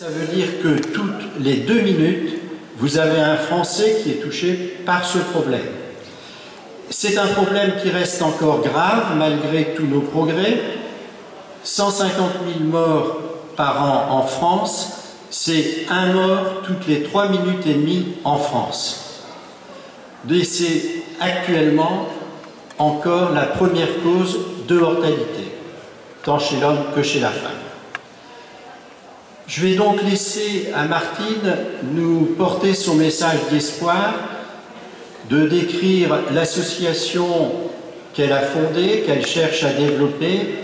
Ça veut dire que toutes les 2 minutes, vous avez un Français qui est touché par ce problème. C'est un problème qui reste encore grave malgré tous nos progrès. 150 000 morts par an en France, c'est un mort toutes les 3 minutes et demie en France. Et c'est actuellement encore la première cause de mortalité, tant chez l'homme que chez la femme. Je vais donc laisser à Martine nous porter son message d'espoir, de décrire l'association qu'elle a fondée, qu'elle cherche à développer,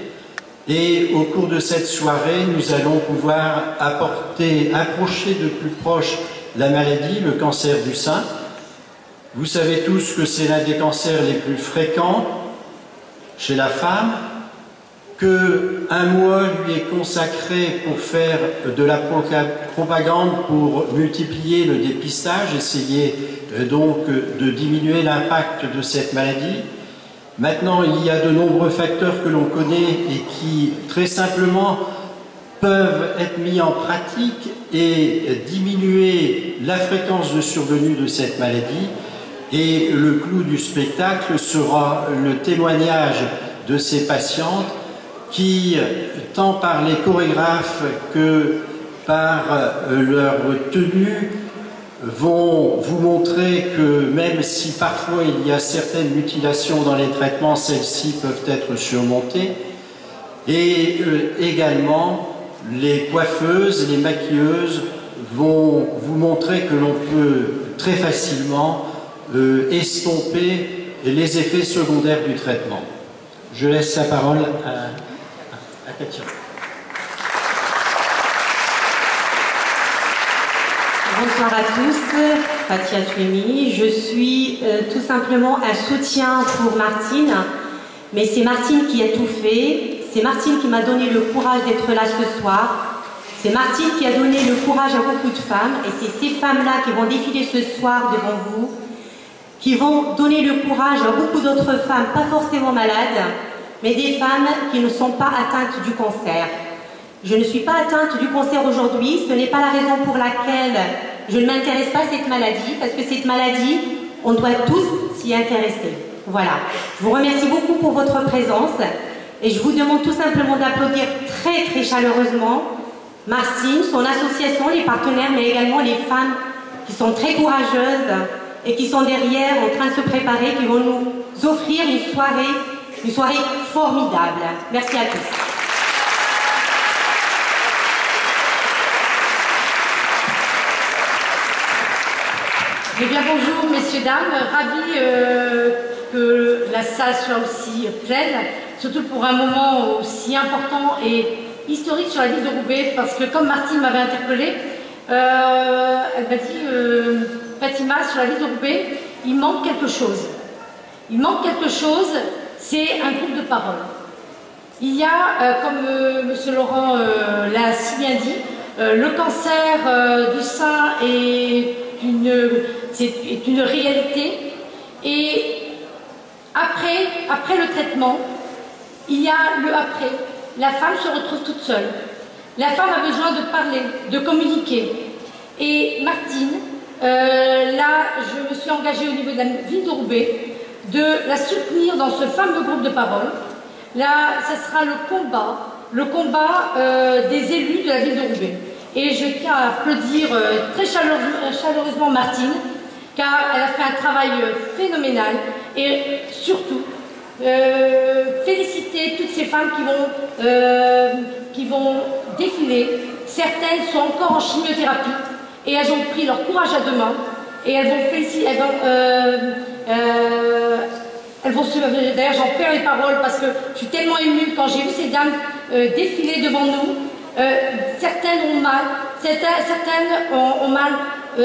et au cours de cette soirée, nous allons pouvoir approcher de plus proche la maladie, le cancer du sein. Vous savez tous que c'est l'un des cancers les plus fréquents chez la femme, qu'un mois lui est consacré pour faire de la propagande, pour multiplier le dépistage, essayer donc de diminuer l'impact de cette maladie. Maintenant, il y a de nombreux facteurs que l'on connaît et qui, très simplement, peuvent être mis en pratique et diminuer la fréquence de survenue de cette maladie. Et le clou du spectacle sera le témoignage de ces patientes qui, tant par les chorégraphes que par leur tenue, vont vous montrer que même si parfois il y a certaines mutilations dans les traitements, celles-ci peuvent être surmontées. Et également, les coiffeuses, les maquilleuses vont vous montrer que l'on peut très facilement estomper les effets secondaires du traitement. Je laisse la parole à Katia. Bonsoir à tous, Fatia Tuemi. Je suis tout simplement un soutien pour Martine, mais c'est Martine qui a tout fait, c'est Martine qui m'a donné le courage d'être là ce soir, c'est Martine qui a donné le courage à beaucoup de femmes, et c'est ces femmes-là qui vont défiler ce soir devant vous, qui vont donner le courage à beaucoup d'autres femmes, pas forcément malades, mais des femmes qui ne sont pas atteintes du cancer. Je ne suis pas atteinte du cancer aujourd'hui, ce n'est pas la raison pour laquelle je ne m'intéresse pas à cette maladie, parce que cette maladie, on doit tous s'y intéresser. Voilà. Je vous remercie beaucoup pour votre présence et je vous demande tout simplement d'applaudir très très chaleureusement Martine, son association, les partenaires, mais également les femmes qui sont très courageuses et qui sont derrière en train de se préparer, qui vont nous offrir une soirée formidable. Merci à tous. Eh bien bonjour messieurs, dames, ravi que la salle soit aussi pleine, surtout pour un moment aussi important et historique sur la ville de Roubaix, parce que comme Martine m'avait interpellée, elle m'a dit Fatima, sur la ville de Roubaix, il manque quelque chose. Il manque quelque chose, c'est un groupe de parole. Il y a, comme monsieur Laurent l'a si bien dit, le cancer du sein est une réalité, et après le traitement, il y a le après. La femme se retrouve toute seule. La femme a besoin de parler, de communiquer. Et Martine, là, je me suis engagée au niveau de la ville de Roubaix de la soutenir dans ce fameux groupe de parole. Là, ça sera le combat des élus de la ville de Roubaix. Et je tiens à applaudir très chaleureusement Martine, car elle a fait un travail phénoménal, et surtout féliciter toutes ces femmes qui vont défiler. Certaines sont encore en chimiothérapie et elles ont pris leur courage à deux mains et elles vont féliciter. D'ailleurs, j'en perds les paroles parce que je suis tellement émue quand j'ai vu ces dames défiler devant nous. Certaines ont mal, certaines ont mal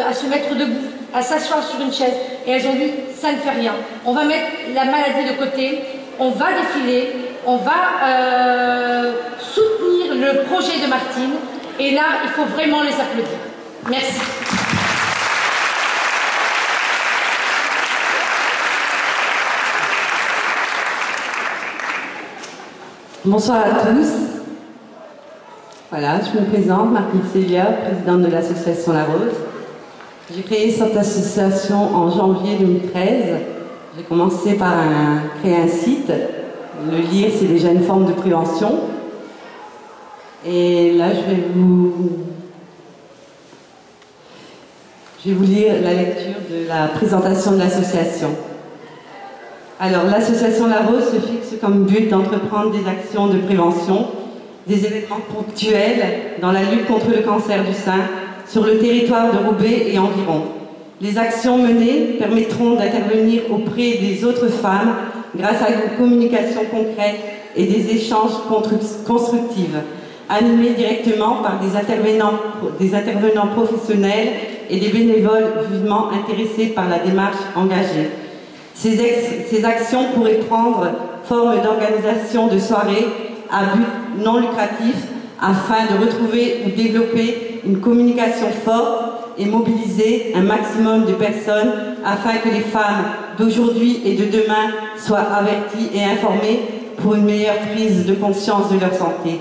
à se mettre debout, à s'asseoir sur une chaise, et elles ont dit ça ne fait rien. On va mettre la maladie de côté, on va défiler, on va soutenir le projet de Martine, et là il faut vraiment les applaudir. Merci. Bonsoir à tous. Voilà, je me présente, Martine Célia, présidente de l'association La Rose. J'ai créé cette association en janvier 2013. J'ai commencé par créer un site. Le lire, c'est déjà une forme de prévention. Et là, je vais vous lire la lecture de la présentation de l'association. Alors, l'association La Rose se fixe comme but d'entreprendre des actions de prévention, des événements ponctuels dans la lutte contre le cancer du sein sur le territoire de Roubaix et environ. Les actions menées permettront d'intervenir auprès des autres femmes grâce à une communication concrète et des échanges constructifs, animés directement par des intervenants professionnels et des bénévoles vivement intéressés par la démarche engagée. Ces actions pourraient prendre forme d'organisation de soirées à but non lucratif afin de retrouver ou développer une communication forte et mobiliser un maximum de personnes afin que les femmes d'aujourd'hui et de demain soient averties et informées pour une meilleure prise de conscience de leur santé.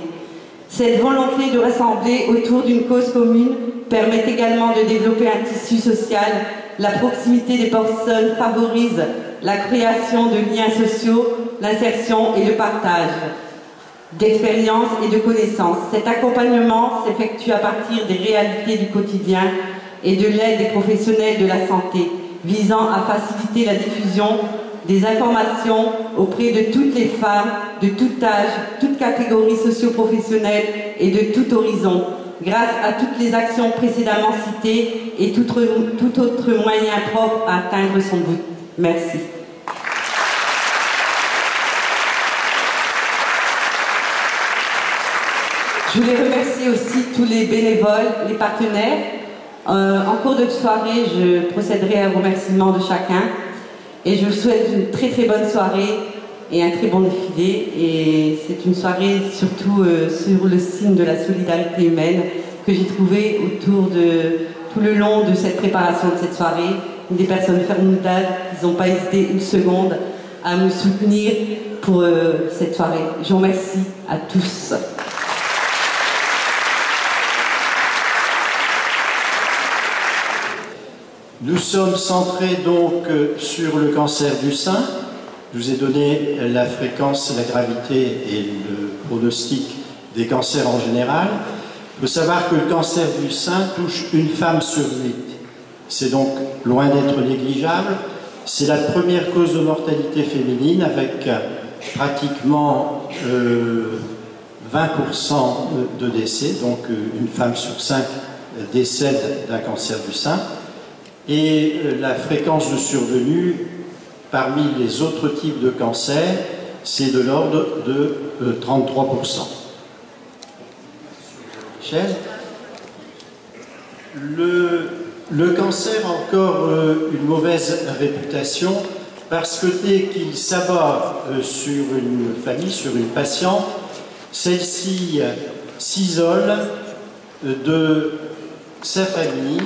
Cette volonté de rassembler autour d'une cause commune permet également de développer un tissu social. La proximité des personnes favorise la création de liens sociaux, l'insertion et le partage d'expériences et de connaissances. Cet accompagnement s'effectue à partir des réalités du quotidien et de l'aide des professionnels de la santé, visant à faciliter la diffusion des informations auprès de toutes les femmes, de tout âge, toute catégorie socio-professionnelle et de tout horizon, grâce à toutes les actions précédemment citées et tout autre moyen propre à atteindre son but. Merci. Je voulais remercier aussi tous les bénévoles, les partenaires. En cours de soirée, je procéderai au remerciement de chacun. Et je vous souhaite une très très bonne soirée et un très bon défilé. Et c'est une soirée surtout sur le signe de la solidarité humaine que j'ai trouvé autour de tout le long de cette préparation de cette soirée. Des personnes formidables qui n'ont pas hésité une seconde à me soutenir pour cette soirée. Je vous remercie à tous. Nous sommes centrés donc sur le cancer du sein. Je vous ai donné la fréquence, la gravité et le pronostic des cancers en général. Il faut savoir que le cancer du sein touche une femme sur 8. C'est donc loin d'être négligeable. C'est la première cause de mortalité féminine avec pratiquement 20% de décès. Donc une femme sur 5 décède d'un cancer du sein. Et la fréquence de survenue parmi les autres types de cancers, c'est de l'ordre de 33%. Le cancer a encore une mauvaise réputation parce que dès qu'il s'abat sur une famille, sur une patiente, celle-ci s'isole de sa famille,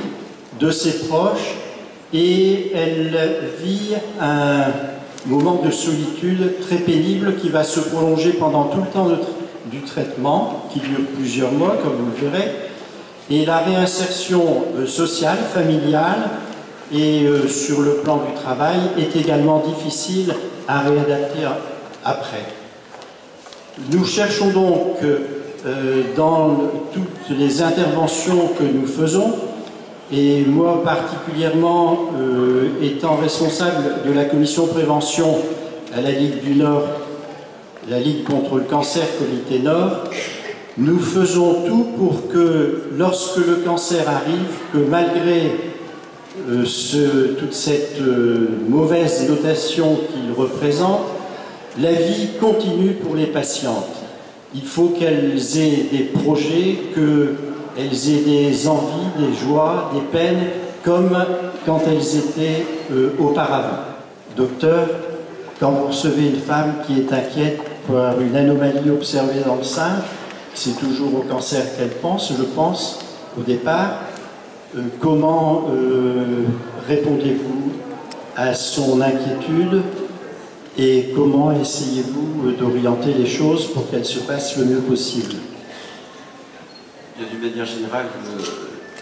de ses proches, et elle vit un moment de solitude très pénible qui va se prolonger pendant tout le temps du traitement, qui dure plusieurs mois, comme vous le verrez, et la réinsertion sociale, familiale et sur le plan du travail est également difficile à réadapter après. Nous cherchons donc dans toutes les interventions que nous faisons, et moi particulièrement étant responsable de la commission prévention à la Ligue du Nord, la Ligue contre le cancer Comité Nord, nous faisons tout pour que lorsque le cancer arrive, que malgré toute cette mauvaise notation qu'il représente, la vie continue pour les patientes. Il faut qu'elles aient des projets, qu'elles aient des envies, des joies, des peines, comme quand elles étaient auparavant. Docteur, quand vous recevez une femme qui est inquiète par une anomalie observée dans le sein, c'est toujours au cancer qu'elle pense, je pense, au départ. Comment répondez-vous à son inquiétude et comment essayez-vous d'orienter les choses pour qu'elles se passent le mieux possible? D'une manière générale,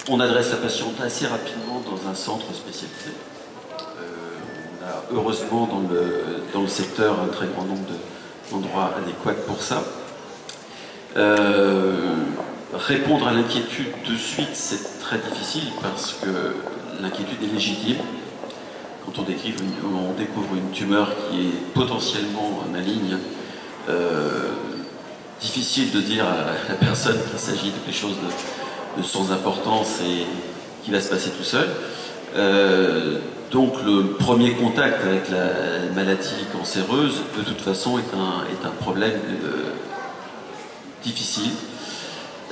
on adresse la patiente assez rapidement dans un centre spécialisé. On a heureusement dans le secteur un très grand nombre d'endroits adéquats pour ça. Répondre à l'inquiétude de suite, c'est très difficile parce que l'inquiétude est légitime. Quand on découvre une tumeur qui est potentiellement maligne, difficile de dire à la personne qu'il s'agit de quelque chose de sans importance et qui va se passer tout seul. Donc le premier contact avec la maladie cancéreuse, de toute façon, est un problème difficile.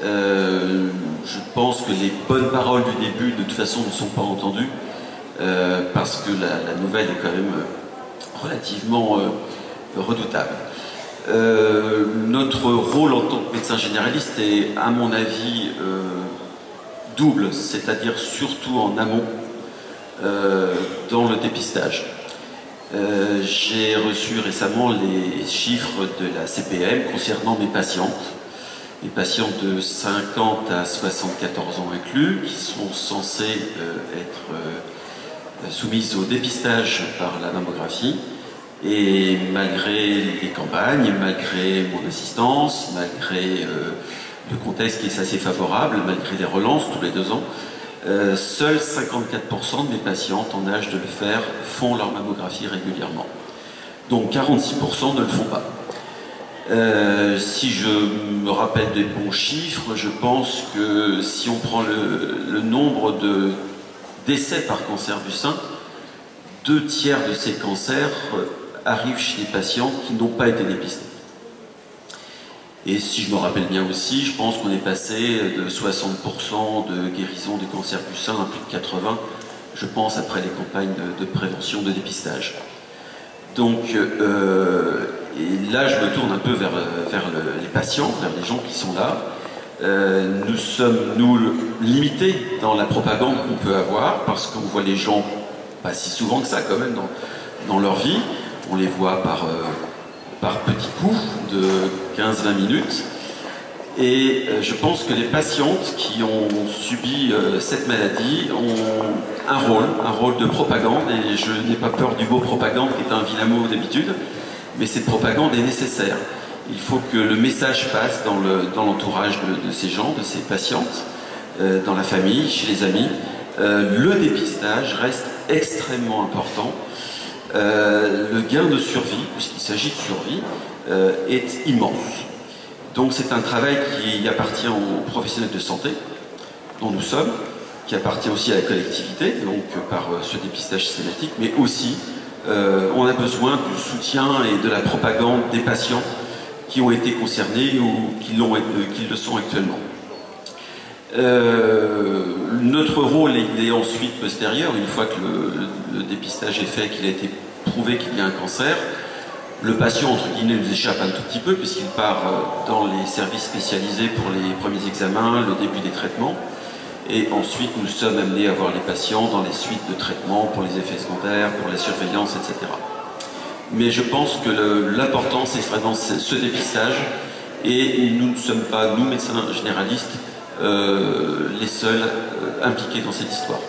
Je pense que les bonnes paroles du début, de toute façon, ne sont pas entendues, parce que la nouvelle est quand même relativement redoutable. Notre rôle en tant que médecin généraliste est, à mon avis, double, c'est-à-dire surtout en amont, dans le dépistage. J'ai reçu récemment les chiffres de la CPM concernant mes patientes de 50 à 74 ans inclus, qui sont censées être soumises au dépistage par la mammographie. Et malgré les campagnes, malgré mon assistance, malgré le contexte qui est assez favorable, malgré les relances tous les 2 ans, seuls 54% de mes patientes en âge de le faire font leur mammographie régulièrement. Donc 46% ne le font pas. Si je me rappelle des bons chiffres, je pense que si on prend le nombre de décès par cancer du sein, 2 tiers de ces cancers arrivent chez les patients qui n'ont pas été dépistés. Et si je me rappelle bien aussi, je pense qu'on est passé de 60% de guérison des cancers du sein à plus de 80%, je pense, après les campagnes de prévention, de dépistage. Donc, et là, je me tourne un peu vers les patients, vers les gens qui sont là. Nous sommes, nous, limités dans la propagande qu'on peut avoir, parce qu'on voit les gens pas si souvent que ça, quand même, dans leur vie. On les voit par petits coups de 15-20 minutes. Et je pense que les patientes qui ont subi cette maladie ont un rôle de propagande, et je n'ai pas peur du mot propagande, qui est un vilain mot d'habitude, mais cette propagande est nécessaire. Il faut que le message passe dans l'entourage de ces gens, de ces patientes, dans la famille, chez les amis. Le dépistage reste extrêmement important. Le gain de survie, puisqu'il s'agit de survie, est immense. Donc c'est un travail qui appartient aux professionnels de santé, dont nous sommes, qui appartient aussi à la collectivité, donc par ce dépistage systématique, mais aussi on a besoin du soutien et de la propagande des patients qui ont été concernés ou qui le sont actuellement. Notre rôle est ensuite postérieur, une fois que le dépistage est fait, qu'il a été prouvé qu'il y a un cancer. Le patient, entre guillemets, nous échappe un tout petit peu, puisqu'il part dans les services spécialisés pour les premiers examens, le début des traitements. Et ensuite, nous sommes amenés à voir les patients dans les suites de traitements, pour les effets secondaires, pour la surveillance, etc. Mais je pense que l'important, c'est vraiment ce dépistage. Et nous ne sommes pas, nous, médecins généralistes, les seuls impliqués dans cette histoire.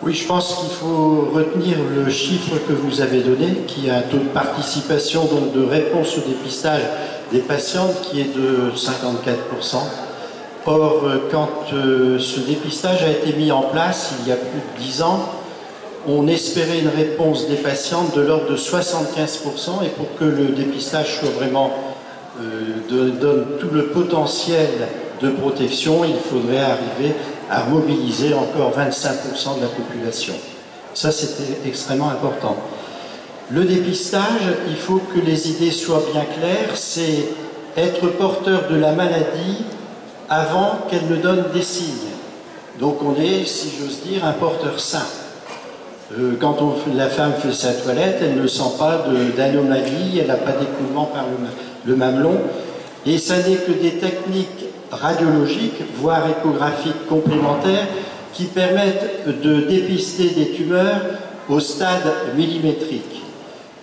Oui, je pense qu'il faut retenir le chiffre que vous avez donné, qui a un taux de participation, donc de réponse au dépistage des patientes, qui est de 54%. Or, quand ce dépistage a été mis en place, il y a plus de 10 ans, on espérait une réponse des patientes de l'ordre de 75%, et pour que le dépistage soit vraiment donne tout le potentiel de protection, il faudrait arriver à mobiliser encore 25% de la population. Ça, c'était extrêmement important. Le dépistage, il faut que les idées soient bien claires, c'est être porteur de la maladie avant qu'elle ne donne des signes. Donc on est, si j'ose dire, un porteur sain. Quand la femme fait sa toilette, elle ne sent pas d'anomalie, elle n'a pas d'écoulement par le mamelon, et ça n'est que des techniques radiologiques, voire échographiques complémentaires, qui permettent de dépister des tumeurs au stade millimétrique.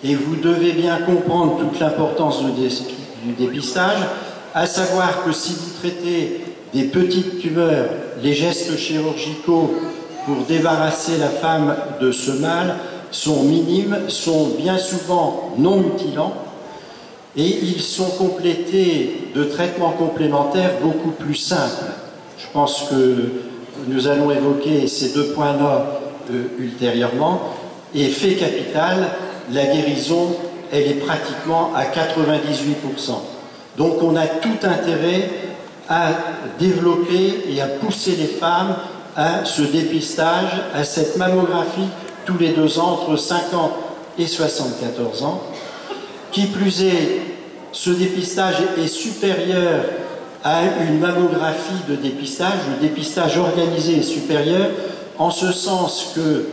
Et vous devez bien comprendre toute l'importance du dépistage, à savoir que si vous traitez des petites tumeurs, les gestes chirurgicaux pour débarrasser la femme de ce mal sont minimes, sont bien souvent non mutilants, et ils sont complétés de traitements complémentaires beaucoup plus simples. Je pense que nous allons évoquer ces deux points-là ultérieurement. Et fait capital, la guérison, elle est pratiquement à 98%. Donc on a tout intérêt à développer et à pousser les femmes à ce dépistage, à cette mammographie tous les 2 ans, entre 50 et 74 ans. Qui plus est, ce dépistage est supérieur à une mammographie de dépistage. Le dépistage organisé est supérieur en ce sens que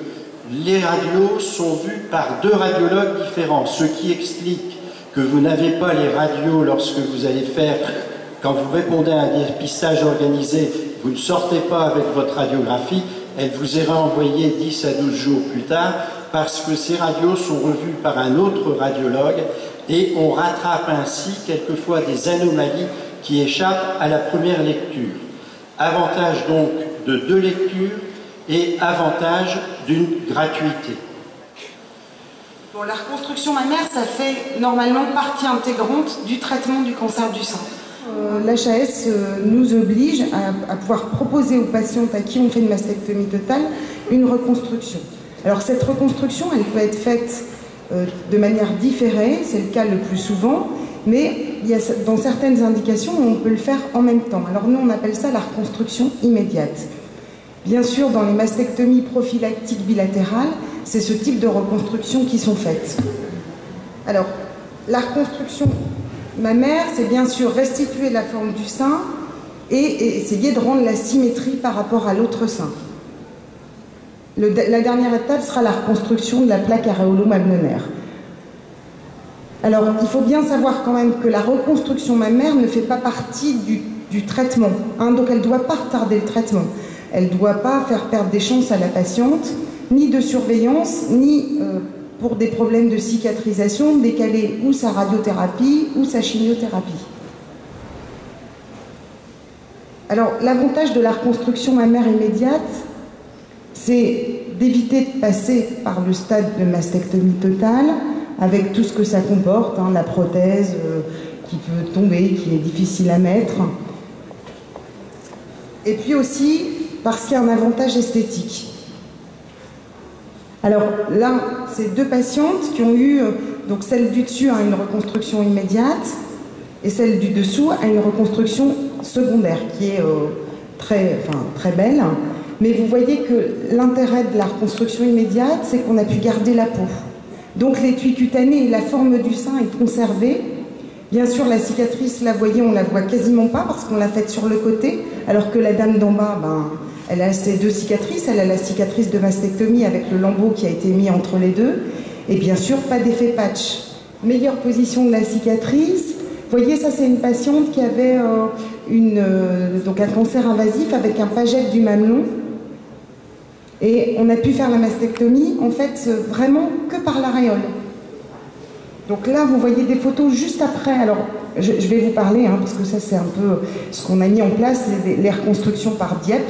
les radios sont vues par 2 radiologues différents, ce qui explique que vous n'avez pas les radios lorsque vous allez faire, quand vous répondez à un dépistage organisé, vous ne sortez pas avec votre radiographie, elle vous est renvoyée 10 à 12 jours plus tard, parce que ces radios sont revues par un autre radiologue et on rattrape ainsi quelquefois des anomalies qui échappent à la première lecture. Avantage donc de 2 lectures et avantage d'une gratuité. Bon, la reconstruction mammaire, ça fait normalement partie intégrante du traitement du cancer du sein. L'HAS nous oblige à pouvoir proposer aux patientes à qui on fait une mastectomie totale une reconstruction. Alors cette reconstruction, elle peut être faite de manière différée, c'est le cas le plus souvent, mais il y a, dans certaines indications, on peut le faire en même temps. Alors nous, on appelle ça la reconstruction immédiate. Bien sûr, dans les mastectomies prophylactiques bilatérales, c'est ce type de reconstruction qui sont faites. Alors, la reconstruction mammaire, c'est bien sûr restituer la forme du sein et essayer de rendre la symétrie par rapport à l'autre sein. La dernière étape sera la reconstruction de la plaque aréolo-mammaire. Alors, il faut bien savoir quand même que la reconstruction mammaire ne fait pas partie du traitement, hein, donc elle ne doit pas retarder le traitement. Elle ne doit pas faire perdre des chances à la patiente, ni de surveillance, ni pour des problèmes de cicatrisation, décaler ou sa radiothérapie ou sa chimiothérapie. Alors, l'avantage de la reconstruction mammaire immédiate, c'est d'éviter de passer par le stade de mastectomie totale, avec tout ce que ça comporte, hein, la prothèse qui peut tomber, qui est difficile à mettre. Et puis aussi, parce qu'il y a un avantage esthétique. Alors là, c'est 2 patientes qui ont eu, donc celle du dessus a une reconstruction immédiate, et celle du dessous a une reconstruction secondaire, qui est très belle. Mais vous voyez que l'intérêt de la reconstruction immédiate, c'est qu'on a pu garder la peau. Donc l'étui cutané et la forme du sein est conservée. Bien sûr, la cicatrice, là, vous voyez, on la voit quasiment pas parce qu'on l'a faite sur le côté, alors que la dame d'en bas, elle a ses 2 cicatrices. Elle a la cicatrice de mastectomie avec le lambeau qui a été mis entre les deux. Et bien sûr, pas d'effet patch. Meilleure position de la cicatrice. Vous voyez, ça, c'est une patiente qui avait donc un cancer invasif avec un pagette du mamelon. Et on a pu faire la mastectomie, en fait, vraiment que par l'aréole. Donc là, vous voyez des photos juste après. Alors, je vais vous parler, hein, parce que ça, c'est un peu ce qu'on a mis en place, les reconstructions par Dieppe,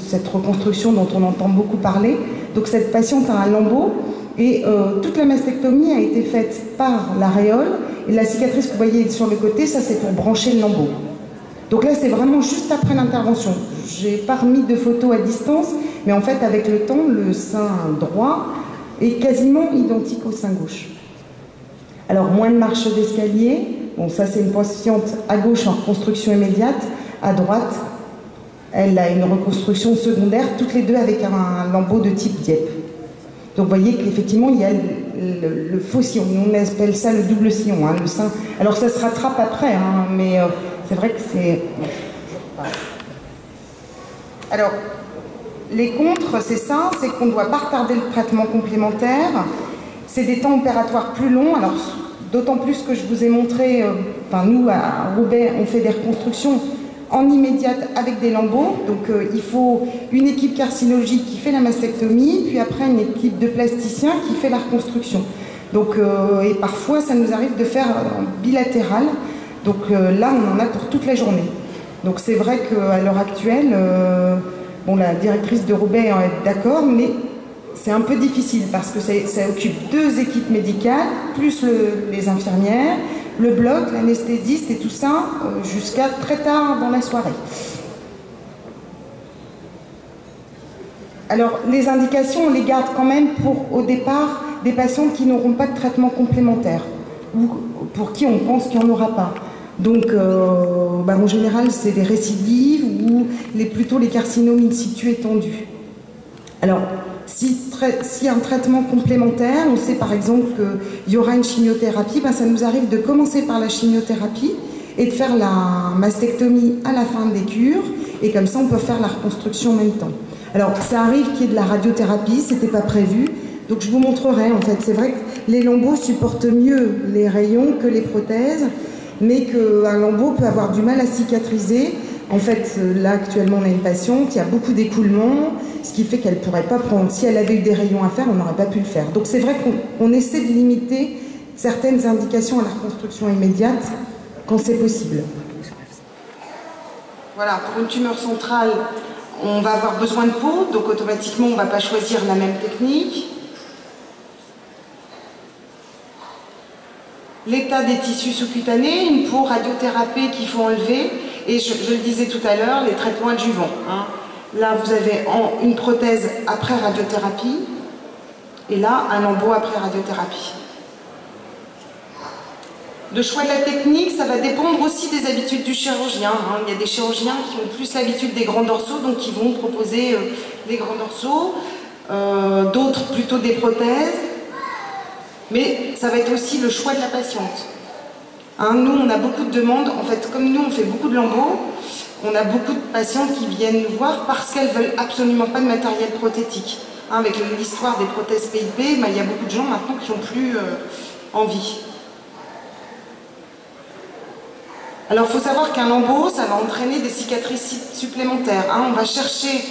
cette reconstruction dont on entend beaucoup parler. Donc, cette patiente a un lambeau, et toute la mastectomie a été faite par l'aréole. Et la cicatrice que vous voyez sur le côté, ça, c'est pour brancher le lambeau. Donc là, c'est vraiment juste après l'intervention. J'ai pas remis de photos à distance, mais en fait, avec le temps, le sein droit est quasiment identique au sein gauche. Alors, moins de marche d'escalier. Bon, ça, c'est une patiente à gauche en reconstruction immédiate. À droite, elle a une reconstruction secondaire, toutes les deux avec un lambeau de type Dieppe. Donc, vous voyez qu'effectivement, il y a le faux sillon. On appelle ça le double sillon, hein, le sein. Alors, ça se rattrape après, hein, mais c'est vrai que c'est... Alors, les contres, c'est ça, c'est qu'on ne doit pas retarder le traitement complémentaire. C'est des temps opératoires plus longs. Alors, d'autant plus que je vous ai montré, nous, à Roubaix, on fait des reconstructions en immédiate avec des lambeaux. Donc, il faut une équipe carcinologique qui fait la mastectomie, puis après une équipe de plasticiens qui fait la reconstruction. Donc, et parfois, ça nous arrive de faire en bilatéral Donc là, on en a pour toute la journée. Donc c'est vrai qu'à l'heure actuelle, bon, la directrice de Roubaix en est d'accord, mais c'est un peu difficile parce que ça occupe 2 équipes médicales, plus les infirmières, le bloc, l'anesthésiste et tout ça, jusqu'à très tard dans la soirée. Alors, les indications, on les garde quand même pour, au départ, des patients qui n'auront pas de traitement complémentaire ou pour qui on pense qu'il n'y en aura pas. Donc, en général, c'est des récidives ou plutôt les carcinomes in situ étendus. Alors, si un traitement complémentaire, on sait par exemple qu'il y aura une chimiothérapie, ça nous arrive de commencer par la chimiothérapie et de faire la mastectomie à la fin des cures, et comme ça, on peut faire la reconstruction en même temps. Alors, ça arrive qu'il y ait de la radiothérapie, c'était pas prévu, donc je vous montrerai. En fait, c'est vrai que les lambeaux supportent mieux les rayons que les prothèses, mais qu'un lambeau peut avoir du mal à cicatriser. En fait, là, actuellement, on a une patiente qui a beaucoup d'écoulements, ce qui fait qu'elle ne pourrait pas prendre. Si elle avait eu des rayons à faire, on n'aurait pas pu le faire. Donc, c'est vrai qu'on essaie de limiter certaines indications à la reconstruction immédiate quand c'est possible. Voilà, pour une tumeur centrale, on va avoir besoin de peau, donc automatiquement, on ne va pas choisir la même technique. L'état des tissus sous-cutanés, une peau radiothérapée qu'il faut enlever, et je le disais tout à l'heure, les traitements adjuvants. Là, vous avez une prothèse après radiothérapie, et là, un lambeau après radiothérapie. Le choix de la technique, ça va dépendre aussi des habitudes du chirurgien. Il y a des chirurgiens qui ont plus l'habitude des grands dorsaux, donc qui vont proposer les grands dorsaux, d'autres plutôt des prothèses. Mais ça va être aussi le choix de la patiente. Nous, on a beaucoup de demandes. En fait, comme nous, on fait beaucoup de lambeaux, on a beaucoup de patientes qui viennent nous voir parce qu'elles veulent absolument pas de matériel prothétique. Avec l'histoire des prothèses PIP, il y a beaucoup de gens maintenant qui n'ont plus envie. Alors, il faut savoir qu'un lambeau, ça va entraîner des cicatrices supplémentaires. On va chercher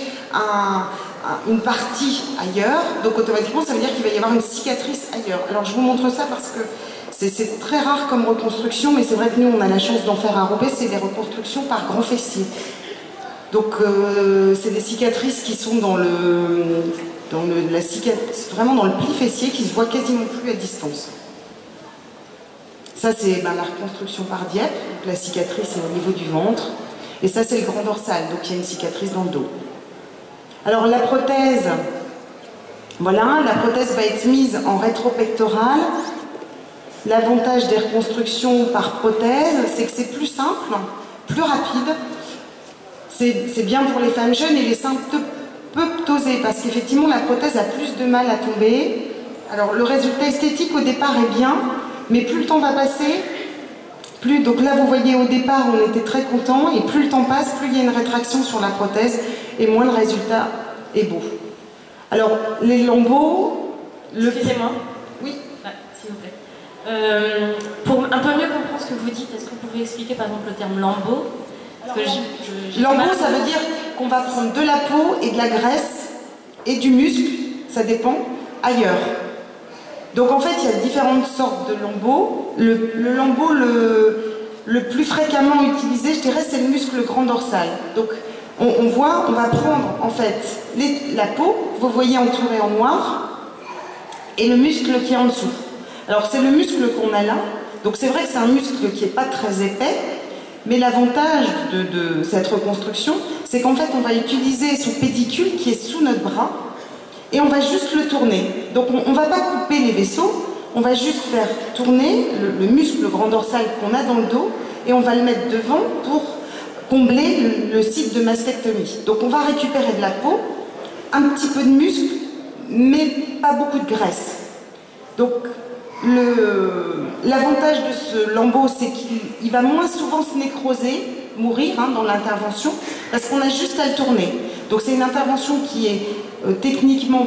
une partie ailleurs, donc automatiquement, ça veut dire qu'il va y avoir une cicatrice ailleurs. Alors, je vous montre ça parce que c'est très rare comme reconstruction, mais c'est vrai que nous, on a la chance d'en faire à Roubaix, c'est des reconstructions par grand fessier. Donc, c'est des cicatrices qui sont vraiment dans le pli fessier, qui se voit quasiment plus à distance. Ça, c'est la reconstruction par Dieppe, donc la cicatrice est au niveau du ventre. Et ça, c'est le grand dorsal, donc il y a une cicatrice dans le dos. Alors, la prothèse, voilà, la prothèse va être mise en rétropectorale. L'avantage des reconstructions par prothèse, c'est que c'est plus simple, plus rapide. C'est bien pour les femmes jeunes et les seins peu ptosés, parce qu'effectivement, la prothèse a plus de mal à tomber. Alors, le résultat esthétique, au départ, est bien. Mais plus le temps va passer, donc là vous voyez au départ on était très contents, et plus le temps passe, plus il y a une rétraction sur la prothèse et moins le résultat est beau. Alors les lambeaux... Excusez-moi. Oui. S'il vous plaît. Pour un peu mieux comprendre ce que vous dites, est-ce que vous pouvez expliquer par exemple le terme lambeau? Lambeau, ça veut dire qu'on va prendre de la peau et de la graisse et du muscle, ça dépend, ailleurs. Donc en fait, il y a différentes sortes de lambeaux. Le lambeau le plus fréquemment utilisé, je dirais, c'est le muscle grand dorsal. Donc on va prendre en fait la peau, vous voyez entourée en noir, et le muscle qui est en dessous. Alors c'est le muscle qu'on a là. Donc c'est vrai que c'est un muscle qui n'est pas très épais, mais l'avantage de cette reconstruction, c'est qu'en fait on va utiliser ce pédicule qui est sous notre bras, et on va juste le tourner. Donc on ne va pas couper les vaisseaux, on va juste faire tourner le muscle grand dorsal qu'on a dans le dos, et on va le mettre devant pour combler le site de mastectomie. Donc on va récupérer de la peau, un petit peu de muscle, mais pas beaucoup de graisse. Donc l'avantage de ce lambeau, c'est qu'il va moins souvent se nécroser, mourir dans l'intervention, parce qu'on a juste à le tourner. Donc c'est une intervention qui est techniquement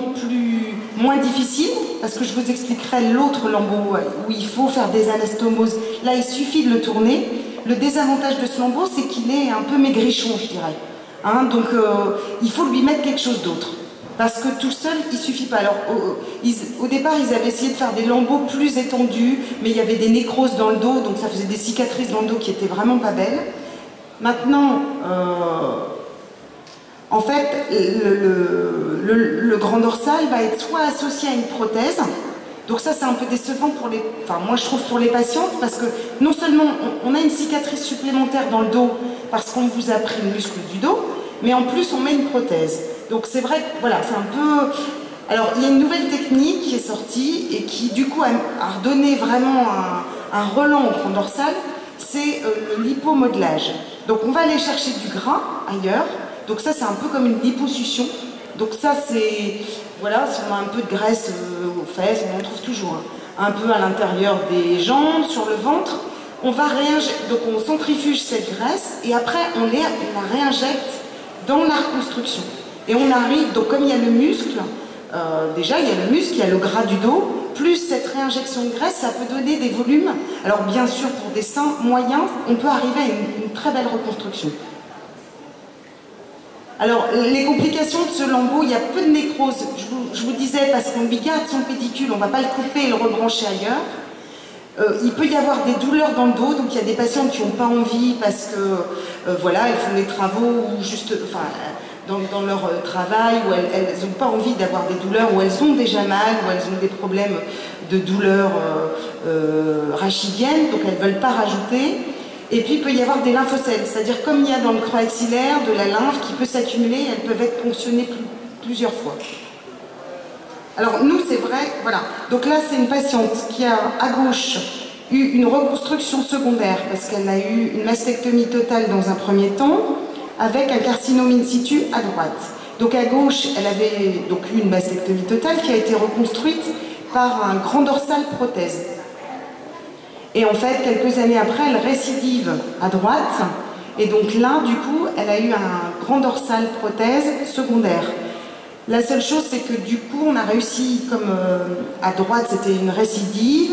moins difficile, parce que je vous expliquerai l'autre lambeau où il faut faire des anastomoses. Là, il suffit de le tourner. Le désavantage de ce lambeau, c'est qu'il est un peu maigrichon, je dirais. Donc il faut lui mettre quelque chose d'autre. Parce que tout seul, il ne suffit pas. Alors, au départ, ils avaient essayé de faire des lambeaux plus étendus, mais il y avait des nécroses dans le dos, donc ça faisait des cicatrices dans le dos qui étaient vraiment pas belles. Maintenant, en fait, le grand dorsal va être soit associé à une prothèse, donc ça c'est un peu décevant pour les... Enfin, moi je trouve pour les patientes, parce que non seulement on a une cicatrice supplémentaire dans le dos, parce qu'on vous a pris le muscle du dos, mais en plus on met une prothèse. Donc c'est vrai que voilà, c'est un peu... Alors il y a une nouvelle technique qui est sortie et qui du coup a redonné vraiment un relent au grand dorsal, c'est le lipomodelage. Donc on va aller chercher du gras ailleurs, donc ça c'est un peu comme une liposuction. Donc ça c'est, voilà, si on a un peu de graisse aux fesses, on en trouve toujours, hein, un peu à l'intérieur des jambes, sur le ventre, on va réinjecter, donc on centrifuge cette graisse et après on la réinjecte dans la reconstruction. Et on arrive, donc comme il y a le muscle, déjà il y a le muscle, il y a le gras du dos, plus cette réinjection de graisse, ça peut donner des volumes. Alors bien sûr, pour des seins moyens, on peut arriver à une très belle reconstruction. Alors les complications de ce lambeau, il y a peu de nécrose, je vous disais, parce qu'on lui garde son pédicule, on ne va pas le couper et le rebrancher ailleurs. Il peut y avoir des douleurs dans le dos, donc il y a des patientes qui n'ont pas envie parce que voilà, elles font des travaux ou juste... Enfin, dans leur travail, où elles n'ont pas envie d'avoir des douleurs, où elles ont déjà mal, où elles ont des problèmes de douleurs rachidiennes, donc elles ne veulent pas rajouter. Et puis il peut y avoir des lymphocèles, c'est-à-dire comme il y a dans le creux axillaire de la lymphe qui peut s'accumuler, elles peuvent être ponctionnées plusieurs fois. Alors nous c'est vrai, voilà. Donc là c'est une patiente qui a à gauche eu une reconstruction secondaire parce qu'elle a eu une mastectomie totale dans un premier temps, avec un carcinome in situ à droite. Donc à gauche, elle avait donc eu une mastectomie totale qui a été reconstruite par un grand dorsal prothèse. Et en fait, quelques années après, elle récidive à droite. Et donc là, du coup, elle a eu un grand dorsal prothèse secondaire. La seule chose, c'est que du coup, on a réussi, comme à droite, c'était une récidive,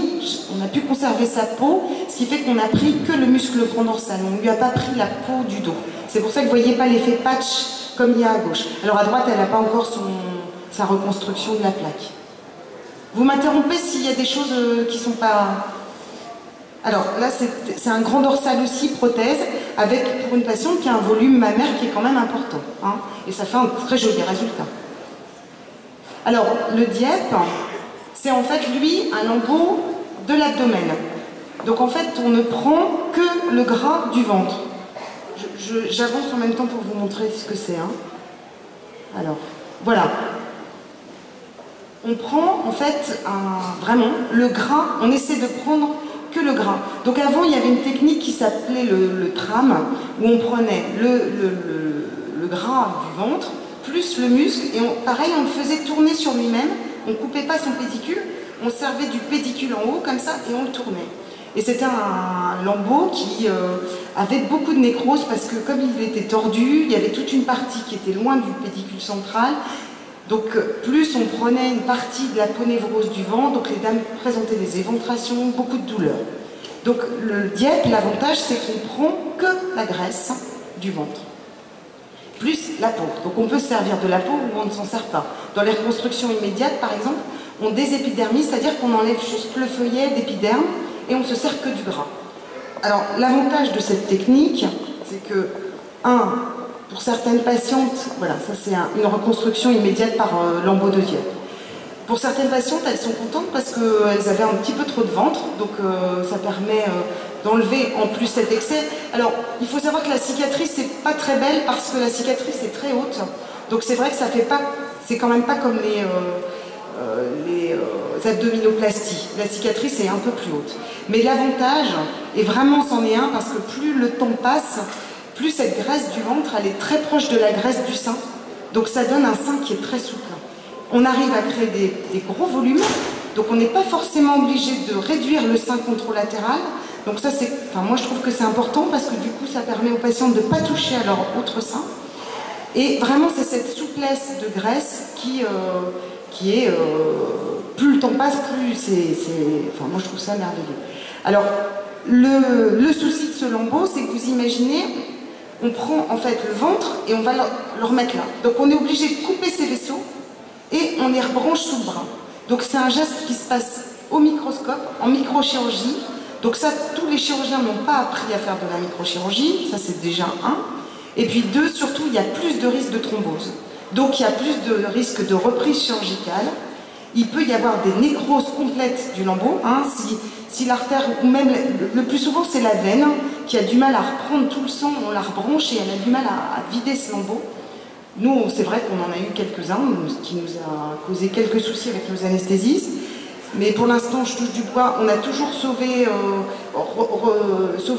on a pu conserver sa peau, ce qui fait qu'on a pris que le muscle grand dorsal. On ne lui a pas pris la peau du dos. C'est pour ça que vous ne voyez pas l'effet patch comme il y a à gauche. Alors à droite, elle n'a pas encore sa reconstruction de la plaque. Vous m'interrompez s'il y a des choses qui ne sont pas... Alors là, c'est un grand dorsal aussi, prothèse, avec pour une patiente qui a un volume mammaire qui est quand même important. Hein, et ça fait un très joli résultat. Alors, le DIEP, c'est en fait, lui, un lambeau de l'abdomen. Donc en fait, on ne prend que le gras du ventre. J'avance en même temps pour vous montrer ce que c'est. Hein. Alors, voilà. On prend en fait vraiment le gras, on essaie de prendre que le gras. Donc avant, il y avait une technique qui s'appelait le tram, où on prenait le gras du ventre, plus le muscle, et pareil, on le faisait tourner sur lui-même, on ne coupait pas son pédicule, on servait du pédicule en haut, comme ça, et on le tournait. Et c'était un lambeau qui avait beaucoup de nécrose parce que comme il était tordu, il y avait toute une partie qui était loin du pédicule central. Donc plus on prenait une partie de la ponévrose du ventre, donc les dames présentaient des éventrations, beaucoup de douleurs. Donc le DIEP, l'avantage c'est qu'on prend que la graisse du ventre, plus la peau. Donc on peut se servir de la peau ou on ne s'en sert pas. Dans les reconstructions immédiates par exemple, on désépidermise, c'est-à-dire qu'on enlève juste le feuillet d'épiderme, et on ne se sert que du gras. Alors, l'avantage de cette technique, c'est que, pour certaines patientes, voilà, ça c'est une reconstruction immédiate par lambeau de DIEP. Pour certaines patientes, elles sont contentes parce qu'elles avaient un petit peu trop de ventre, donc ça permet d'enlever en plus cet excès. Alors, il faut savoir que la cicatrice, c'est pas très belle parce que la cicatrice est très haute, donc c'est vrai que ça fait pas, c'est quand même pas comme les abdominoplasties. La cicatrice est un peu plus haute. Mais l'avantage, et vraiment c'en est un, parce que plus le temps passe, plus cette graisse du ventre, elle est très proche de la graisse du sein. Donc ça donne un sein qui est très souple. On arrive à créer des gros volumes, donc on n'est pas forcément obligé de réduire le sein contralatéral. Donc ça, moi je trouve que c'est important parce que du coup ça permet aux patientes de ne pas toucher à leur autre sein. Et vraiment c'est cette souplesse de graisse qui est, plus le temps passe, plus enfin moi je trouve ça merveilleux. Alors, le souci de ce lambeau, c'est que vous imaginez, on prend en fait le ventre et on va le remettre là. Donc on est obligé de couper ces vaisseaux et on les rebranche sous le bras. Donc c'est un geste qui se passe au microscope, en microchirurgie. Donc ça, tous les chirurgiens n'ont pas appris à faire de la microchirurgie, ça c'est déjà un. Et puis deux, surtout, il y a plus de risque de thrombose. Donc il y a plus de risque de reprise chirurgicale. Il peut y avoir des nécroses complètes du lambeau, hein, si l'artère, ou même le plus souvent c'est la veine qui a du mal à reprendre tout le sang, on la rebranche et elle a du mal à vider ce lambeau. Nous, c'est vrai qu'on en a eu quelques-uns, ce qui nous a causé quelques soucis avec nos anesthésistes. Mais pour l'instant, je touche du bois, on a toujours sauvé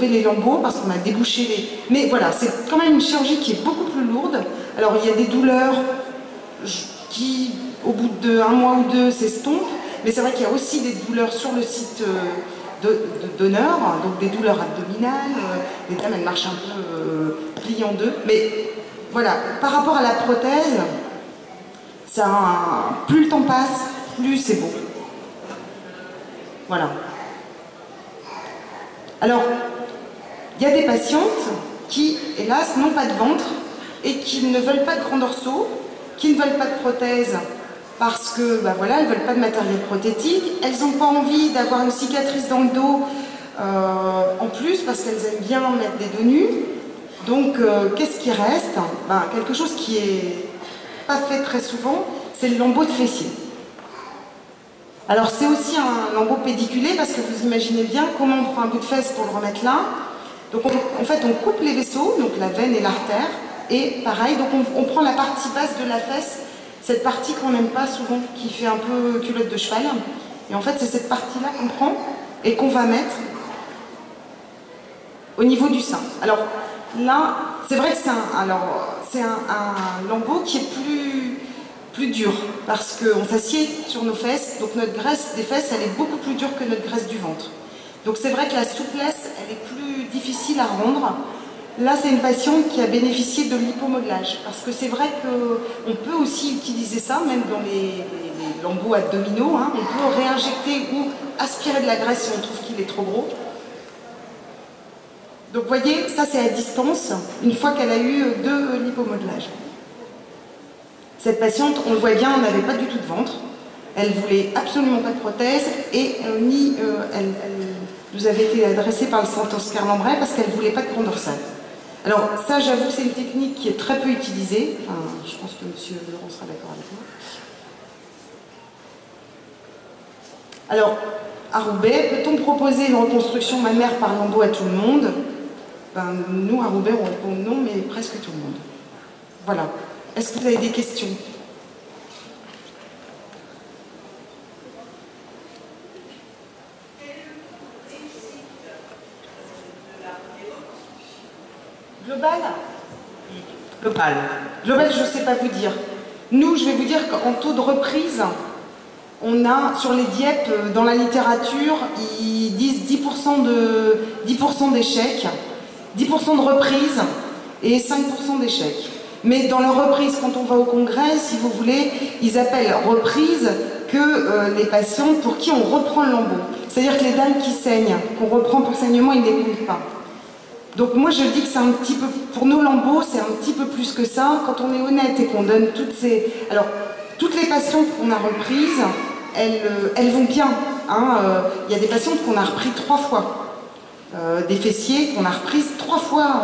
les lambeaux parce qu'on a débouché les... Mais voilà, c'est quand même une chirurgie qui est beaucoup plus lourde. Alors il y a des douleurs qui, au bout d'un mois ou deux, s'estompent. Mais c'est vrai qu'il y a aussi des douleurs sur le site donneur, donc des douleurs abdominales. Les dames, elles marchent un peu pliées en deux. Mais voilà, par rapport à la prothèse, plus le temps passe, plus c'est beau. Voilà. Alors, il y a des patientes qui, hélas, n'ont pas de ventre et qui ne veulent pas de grand dorsaux, qui ne veulent pas de prothèse parce que, ben voilà, elles ne veulent pas de matériel prothétique, elles n'ont pas envie d'avoir une cicatrice dans le dos en plus parce qu'elles aiment bien mettre des dos nus. Donc, qu'est-ce qui reste? Ben, quelque chose qui n'est pas fait très souvent, c'est le lambeau de fessier. Alors c'est aussi un lambeau pédiculé parce que vous imaginez bien comment on prend un bout de fesse pour le remettre là. Donc en fait on coupe les vaisseaux, donc la veine et l'artère, et pareil, donc on prend la partie basse de la fesse, cette partie qu'on n'aime pas souvent, qui fait un peu culotte de cheval, et en fait c'est cette partie-là qu'on prend et qu'on va mettre au niveau du sein. Alors là, c'est vrai que c'est un lambeau qui est plus dur parce qu'on s'assied sur nos fesses, donc notre graisse des fesses elle est beaucoup plus dure que notre graisse du ventre. Donc c'est vrai que la souplesse elle est plus difficile à rendre. Là c'est une patiente qui a bénéficié de l'hypomodelage parce que c'est vrai qu'on peut aussi utiliser ça même dans les lambeaux abdominaux, hein. On peut réinjecter ou aspirer de la graisse si on trouve qu'il est trop gros. Donc vous voyez, ça c'est à distance une fois qu'elle a eu de l'hypomodelage. Cette patiente, on le voit bien, elle n'avait pas du tout de ventre. Elle voulait absolument pas de prothèse et elle nous avait été adressée par le centre Oscar Lambret parce qu'elle voulait pas de grand dorsal. Alors ça, j'avoue que c'est une technique qui est très peu utilisée. Enfin, je pense que monsieur Laurent sera d'accord avec moi. Alors, à Roubaix, peut-on proposer une reconstruction mammaire par lambeau à tout le monde? Ben, nous, à Roubaix, on répond non, mais presque tout le monde. Voilà. Est-ce que vous avez des questions? Global, je ne sais pas vous dire. Nous, je vais vous dire qu'en taux de reprise, on a, sur les DIEP, dans la littérature, ils disent 10% d'échecs, 10% de reprise et 5% d'échecs. Mais dans leur reprise, quand on va au congrès, si vous voulez, ils appellent reprise que les patients pour qui on reprend le lambeau. C'est-à-dire que les dames qui saignent, qu'on reprend pour saignement, ils ne les comptent pas. Donc moi je dis que c'est un petit peu, pour nos lambeaux, c'est un petit peu plus que ça. Quand on est honnête et qu'on donne toutes ces... Alors, toutes les patientes qu'on a reprises, elles vont bien. Hein. Y a des patientes qu'on a repris 3 fois. Des fessiers qu'on a reprises 3 fois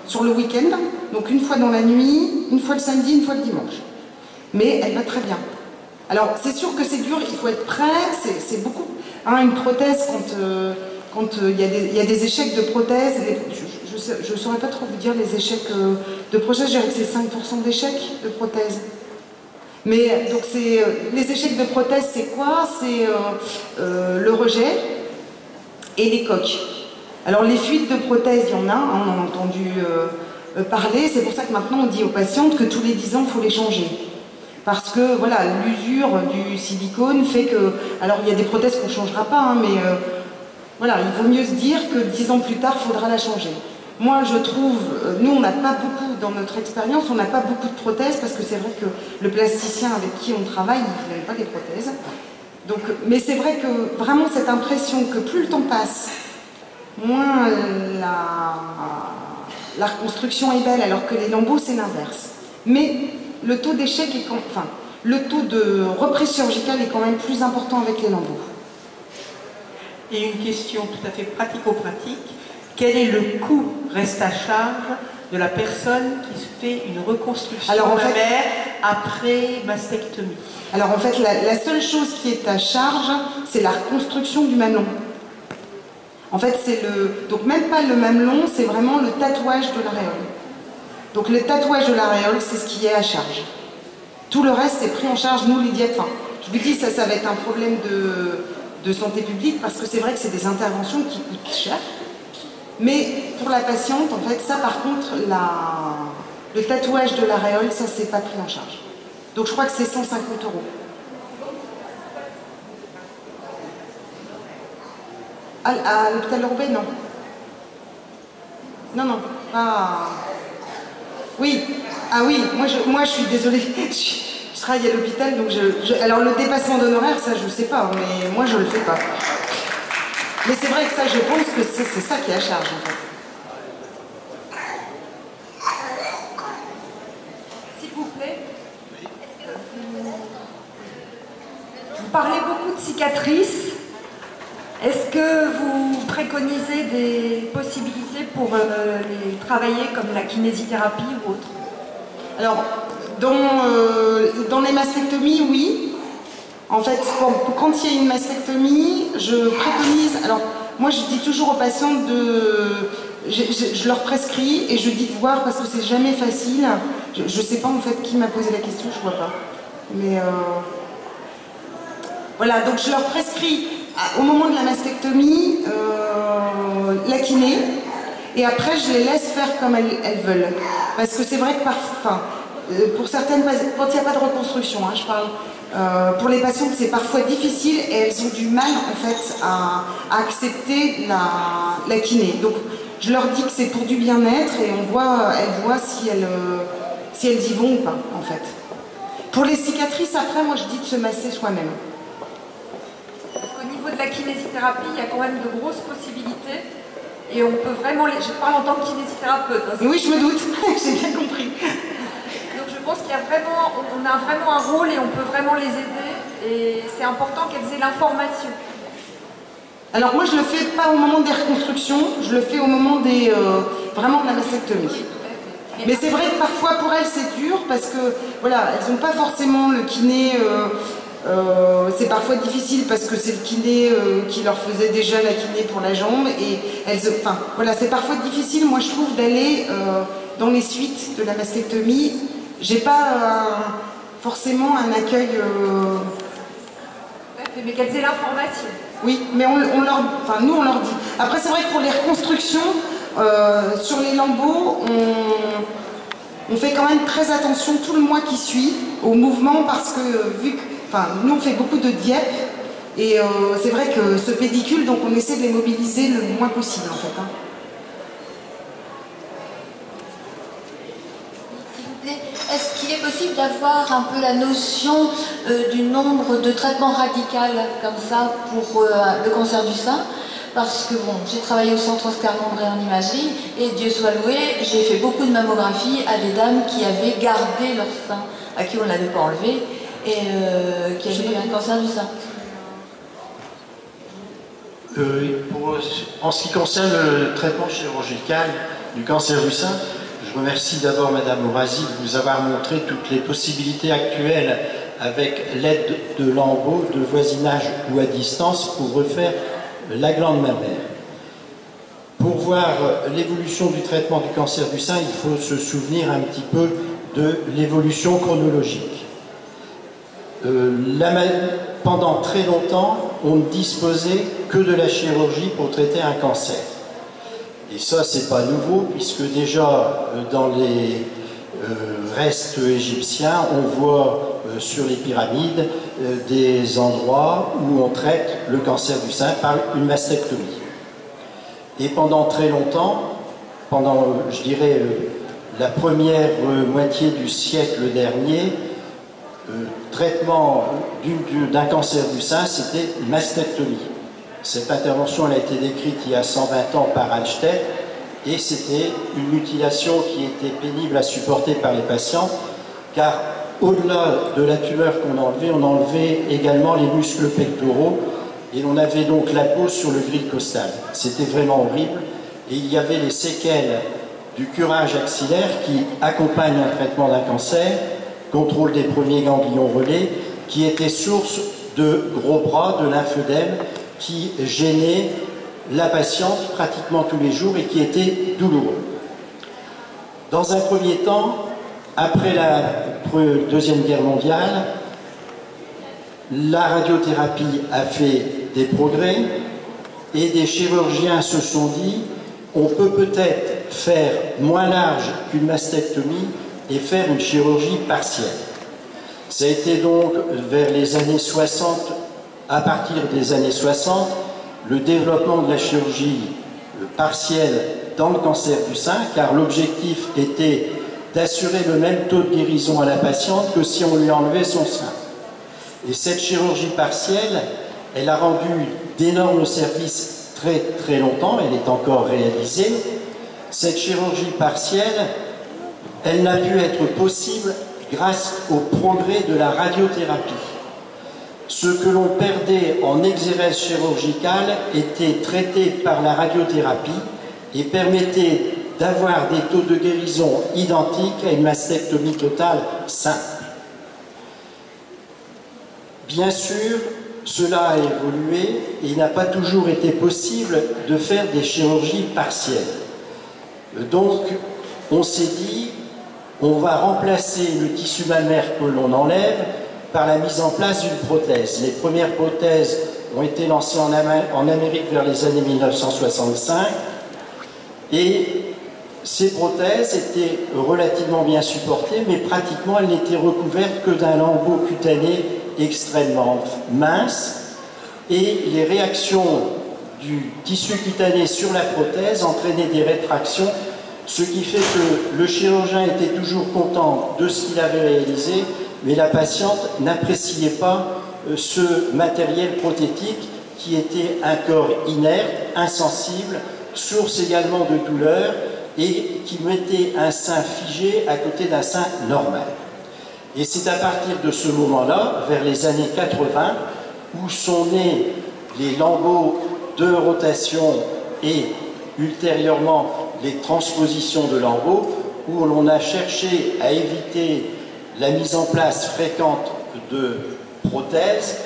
sur le week-end. Donc une fois dans la nuit, une fois le samedi, une fois le dimanche. Mais elle va très bien. Alors c'est sûr que c'est dur, il faut être prêt, c'est beaucoup. Hein, une prothèse, quand il y a des échecs de prothèse, je ne saurais pas trop vous dire les échecs de prothèse, je dirais que c'est 5% d'échecs de prothèse. Mais donc les échecs de prothèse, c'est quoi? C'est le rejet et les coques. Alors les fuites de prothèse, il y en a, hein, on en a entendu parler, c'est pour ça que maintenant on dit aux patientes que tous les 10 ans il faut les changer. Parce que voilà, l'usure du silicone fait que... Alors il y a des prothèses qu'on ne changera pas, hein, mais voilà, il vaut mieux se dire que 10 ans plus tard, il faudra la changer. Moi je trouve, nous on n'a pas beaucoup, dans notre expérience, on n'a pas beaucoup de prothèses parce que c'est vrai que le plasticien avec qui on travaille, il n'aime pas les prothèses. Donc, mais c'est vrai que vraiment cette impression que plus le temps passe, moins la reconstruction est belle, alors que les lambeaux c'est l'inverse. Mais le taux d'échec est le taux de reprise chirurgicale est quand même plus important avec les lambeaux. Et une question tout à fait pratico-pratique, quel est le coût reste à charge de la personne qui se fait une reconstruction mammaire après mastectomie? Alors en fait, la seule chose qui est à charge, c'est la reconstruction du mamelon. En fait, c'est donc même pas le mamelon, c'est vraiment le tatouage de l'aréole. Donc le tatouage de l'aréole, c'est ce qui est à charge. Tout le reste, c'est pris en charge, nous les diètes. Enfin, je vous dis, ça va être un problème de santé publique, parce que c'est vrai que c'est des interventions qui coûtent cher. Mais pour la patiente, en fait, ça par contre, le tatouage de l'aréole, ça c'est pas pris en charge. Donc je crois que c'est 150 €. À l'hôpital Lorbet, non. Non, pas... Oui, ah oui, moi je suis désolée, je travaille à l'hôpital, donc alors le dépassement d'honoraires, ça je sais pas, mais moi je le fais pas. Mais c'est vrai que ça, je pense que c'est ça qui est à charge en fait. S'il vous plaît, vous parlez beaucoup de cicatrices. Est-ce que vous préconisez des possibilités pour les travailler comme la kinésithérapie ou autre? Alors, dans les mastectomies, oui. En fait, quand il y a une mastectomie, je préconise... Alors, moi, je dis toujours aux patientes je leur prescris et je dis de voir parce que c'est jamais facile. Je ne sais pas en fait qui m'a posé la question, je vois pas. Mais voilà, donc je leur prescris au moment de la mastectomie la kiné et après je les laisse faire comme elles veulent. Parce que c'est vrai que parfois, pour certaines, quand il n'y a pas de reconstruction, hein, je parle, pour les patientes c'est parfois difficile et elles ont du mal en fait à accepter la kiné. Donc je leur dis que c'est pour du bien-être et elles voient si elles y vont ou pas en fait. Pour les cicatrices, après moi je dis de se masser soi-même. Au niveau de la kinésithérapie, il y a quand même de grosses possibilités et on peut vraiment je parle en tant que kinésithérapeute. Hein, oui, je me doute, j'ai bien compris. Donc je pense qu'il y a vraiment, on a vraiment un rôle et on peut vraiment les aider et c'est important qu'elles aient l'information. Alors moi je le fais pas au moment des reconstructions, je le fais au moment vraiment de la mastectomie. Mais c'est vrai que parfois pour elles c'est dur parce que voilà, elles n'ont pas forcément le kiné. C'est parfois difficile parce que c'est le kiné qui leur faisait déjà la kiné pour la jambe et enfin voilà, c'est parfois difficile moi je trouve d'aller dans les suites de la mastectomie. J'ai pas forcément un accueil mais qu'elles aient l'information. Oui, mais nous on leur dit. Après c'est vrai que pour les reconstructions sur les lambeaux on fait quand même très attention tout le mois qui suit au mouvement parce que nous on fait beaucoup de dieppe et c'est vrai que ce pédicule, donc on essaie de les mobiliser le moins possible en fait. Hein. S'il vous plaît, est-ce qu'il est possible d'avoir un peu la notion du nombre de traitements radicaux comme ça pour le cancer du sein? Parce que bon, j'ai travaillé au centre Oscar Mandré en imagerie et Dieu soit loué, j'ai fait beaucoup de mammographies à des dames qui avaient gardé leur sein, à qui on ne l'avait pas enlevé et qui avaient eu un cancer du sein. En ce qui concerne le traitement chirurgical du cancer du sein, je remercie d'abord Madame Ourasi de vous avoir montré toutes les possibilités actuelles avec l'aide de lambeaux, de voisinage ou à distance pour refaire la glande mammaire. Pour voir l'évolution du traitement du cancer du sein, il faut se souvenir un petit peu de l'évolution chronologique. Pendant très longtemps, on ne disposait que de la chirurgie pour traiter un cancer. Et ça, c'est pas nouveau, puisque déjà dans les restes égyptiens, on voit sur les pyramides des endroits où on traite le cancer du sein par une mastectomie. Et pendant très longtemps, pendant, je dirais, la première moitié du siècle dernier, traitement d'un cancer du sein, c'était une mastectomie. Cette intervention elle a été décrite il y a 120 ans par Alstedt et c'était une mutilation qui était pénible à supporter par les patients car au-delà de la tumeur qu'on a enlevée, on a enlevé également les muscles pectoraux et on avait donc la peau sur le gril costal. C'était vraiment horrible et il y avait les séquelles du curage axillaire qui accompagne un traitement d'un cancer, contrôle des premiers ganglions relais, qui était source de gros bras, de lymphœdème, qui gênait la patiente pratiquement tous les jours et qui était douloureux. Dans un premier temps, après la Deuxième Guerre mondiale, la radiothérapie a fait des progrès et des chirurgiens se sont dit on peut peut-être faire moins large qu'une mastectomie et faire une chirurgie partielle. Ça a été donc vers les années 60, à partir des années 60, le développement de la chirurgie partielle dans le cancer du sein, car l'objectif était d'assurer le même taux de guérison à la patiente que si on lui enlevait son sein. Et cette chirurgie partielle, elle a rendu d'énormes services très très longtemps, elle est encore réalisée. Cette chirurgie partielle, elle n'a pu être possible grâce au progrès de la radiothérapie. Ce que l'on perdait en exérèse chirurgicale était traité par la radiothérapie et permettait d'avoir des taux de guérison identiques à une mastectomie totale simple. Bien sûr, cela a évolué et il n'a pas toujours été possible de faire des chirurgies partielles. Donc, on s'est dit, on va remplacer le tissu mammaire que l'on enlève par la mise en place d'une prothèse. Les premières prothèses ont été lancées en Amérique vers les années 1965 et ces prothèses étaient relativement bien supportées, mais pratiquement elles n'étaient recouvertes que d'un lambeau cutané extrêmement mince et les réactions du tissu cutané sur la prothèse entraînaient des rétractions, ce qui fait que le chirurgien était toujours content de ce qu'il avait réalisé, mais la patiente n'appréciait pas ce matériel prothétique qui était un corps inerte, insensible, source également de douleur et qui mettait un sein figé à côté d'un sein normal. Et c'est à partir de ce moment-là, vers les années 80, où sont nés les lambeaux de rotation et ultérieurement les transpositions de lambeaux, où l'on a cherché à éviter la mise en place fréquente de prothèses